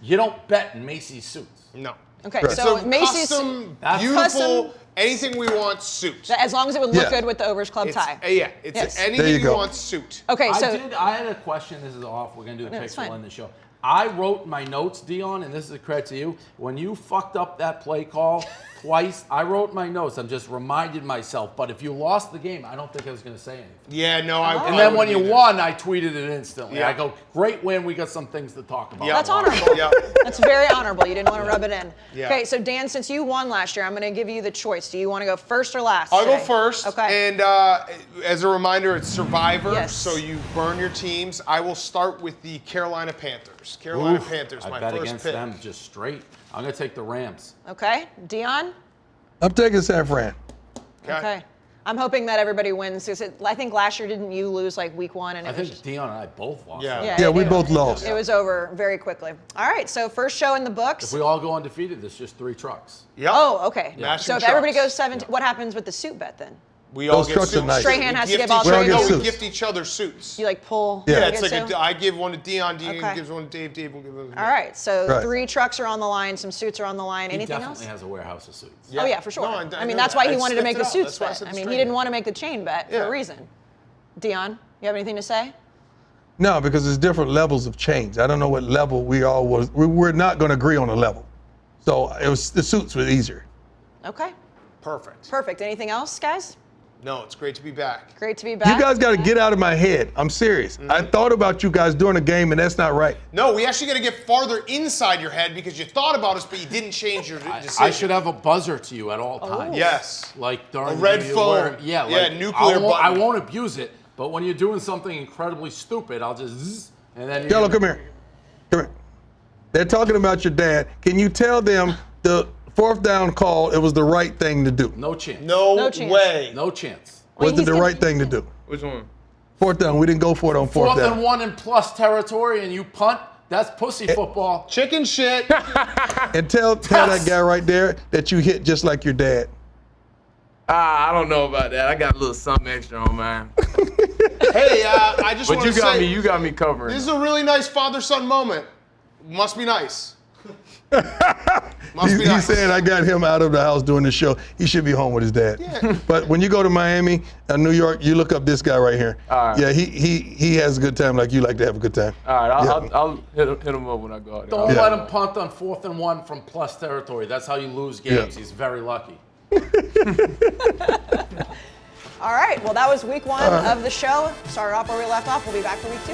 C: You don't bet in Macy's suits.
D: No.
A: Okay,
B: Right.
A: so
D: It's a
A: Macy's,
D: custom,
C: That's
D: beautiful,
A: custom-
D: anything we want suit.
A: as long as it would look
B: Yeah.
A: good with the Overs Club
D: It's,
A: tie.
D: it's
A: Yes.
B: There
D: anything
B: you
D: you
B: go.
D: want suit.
A: Okay, so
C: I had a question. This is off. We're going to do a
A: No, it's
C: picture
A: fine.
C: in the show. I wrote my notes, Deion, and this is a credit to you. When you fucked up that play call twice, I wrote my notes. I'm just reminded myself. But if you lost the game, I don't think I was going to say anything.
D: Yeah, no, I.
C: And then when you won, I tweeted it instantly.
D: Yeah.
C: I go, great win. We got some things to talk about.
D: Yeah.
A: that's honorable.
D: Yeah.
A: That's very honorable. You didn't want to rub it in.
D: Yeah.
A: Okay, so Dan, since you won last year, I'm going to give you the choice. Do you want to go first or last?
D: I'll go
A: today?
D: first.
A: Okay.
D: And as a reminder, it's Survivor,
A: Yes.
D: so you burn your teams. I will start with the Carolina Panthers. Carolina Panthers,
C: I
D: my
C: bet
D: first
C: against
D: pick.
C: them just straight. I'm going to take the Rams.
A: Okay, Dion.
B: I'm taking San Fran.
A: Okay. I'm hoping that everybody wins. I think last year didn't you lose like week 1 and
C: I
A: it
C: think
A: was just,
C: Deion and I both lost.
D: Yeah.
B: Yeah, we
A: it-
B: both lost.
A: It was over very quickly. All right, so first show in the books.
C: If we all go undefeated, there's just 3 trucks.
D: Yep.
A: Oh, okay.
D: Matching
A: So if everybody
D: trucks.
A: goes 17, what happens with the suit bet then?
D: We all
B: Those
D: get
B: trucks are
D: suits.
B: nice.
A: Strahan has to
D: gift
A: give all
D: each other-
B: three of
D: No,
B: you.
D: we gift each other suits.
A: You like pull?
B: Yeah.
D: Yeah,
A: you
D: it's
A: get
D: like
A: two?
D: I give one to Deion
A: Okay.
D: gives one to Dave will give one to me.
A: All right, so
B: Right.
A: 3 trucks are on the line, some suits are on the line.
C: He
A: Anything
C: definitely
A: else?
C: has a warehouse of suits.
A: Oh yeah, for sure.
D: No, I
A: mean,
D: know
A: that's
D: that.
A: why he
D: I
A: wanted to
D: sniffed
A: make
D: it
A: the
D: out.
A: suits
D: That's why I
A: bet.
D: said
A: I mean,
D: Strahan.
A: he didn't want to make the chain bet for
D: Yeah.
A: a reason. Dion, you have anything to say?
B: No, because there's different levels of change. I don't know what level we all was. We're not going to agree on a level. So it was the suits were easier.
A: Okay,
D: Perfect.
A: perfect. Anything else, guys?
D: No, it's great to be back.
A: Great to be back.
B: You guys got to get out of my head. I'm serious. I thought about you guys during the game, and that's not right.
D: No, we actually got to get farther inside your head because you thought about us, but you didn't change your decision.
C: I should have a buzzer to you at all times.
D: Yes.
C: Like during
D: A red
C: the game,
D: phone.
C: Yeah,
D: Yeah,
C: like,
D: nuclear
C: I
D: button.
C: won't abuse it, but when you're doing something incredibly stupid, I'll just zzz, and then
B: Jello, come here. Come here. They're talking about your dad. Can you tell them the 4th down call, it was the right thing to do?
C: No chance.
D: No
A: chance.
D: way.
C: No chance.
B: Was it the right thing to do?
O: Which one?
B: 4th down. We didn't go for it on 4th
C: Fourth
B: down.
C: and 1 in plus territory, and you punt. That's pussy football.
D: Chicken shit.
B: And tell that guy right there that you hit just like your dad.
O: I don't know about that. I got a little something extra on mine.
D: Hey, I just
O: But
D: want
O: you
D: to
O: got
D: say,
O: me. You got me covering.
D: this is a really nice father-son moment. Must be nice. Must be
B: He's
D: nice.
B: saying I got him out of the house doing the show. He should be home with his dad.
D: Yeah.
B: But when you go to Miami, New York, you look up this guy right here.
O: All right.
B: Yeah, he has a good time like you like to have a good time.
O: All right,
B: Yeah.
O: I'll hit him up when I go out there.
C: Don't
B: Yeah.
C: let him punt on 4th and 1 from plus territory. That's how you lose games.
B: Yeah.
C: He's very lucky.
A: All right, well, that was week 1 of the show. Started off where we left off. We'll be back for week 2.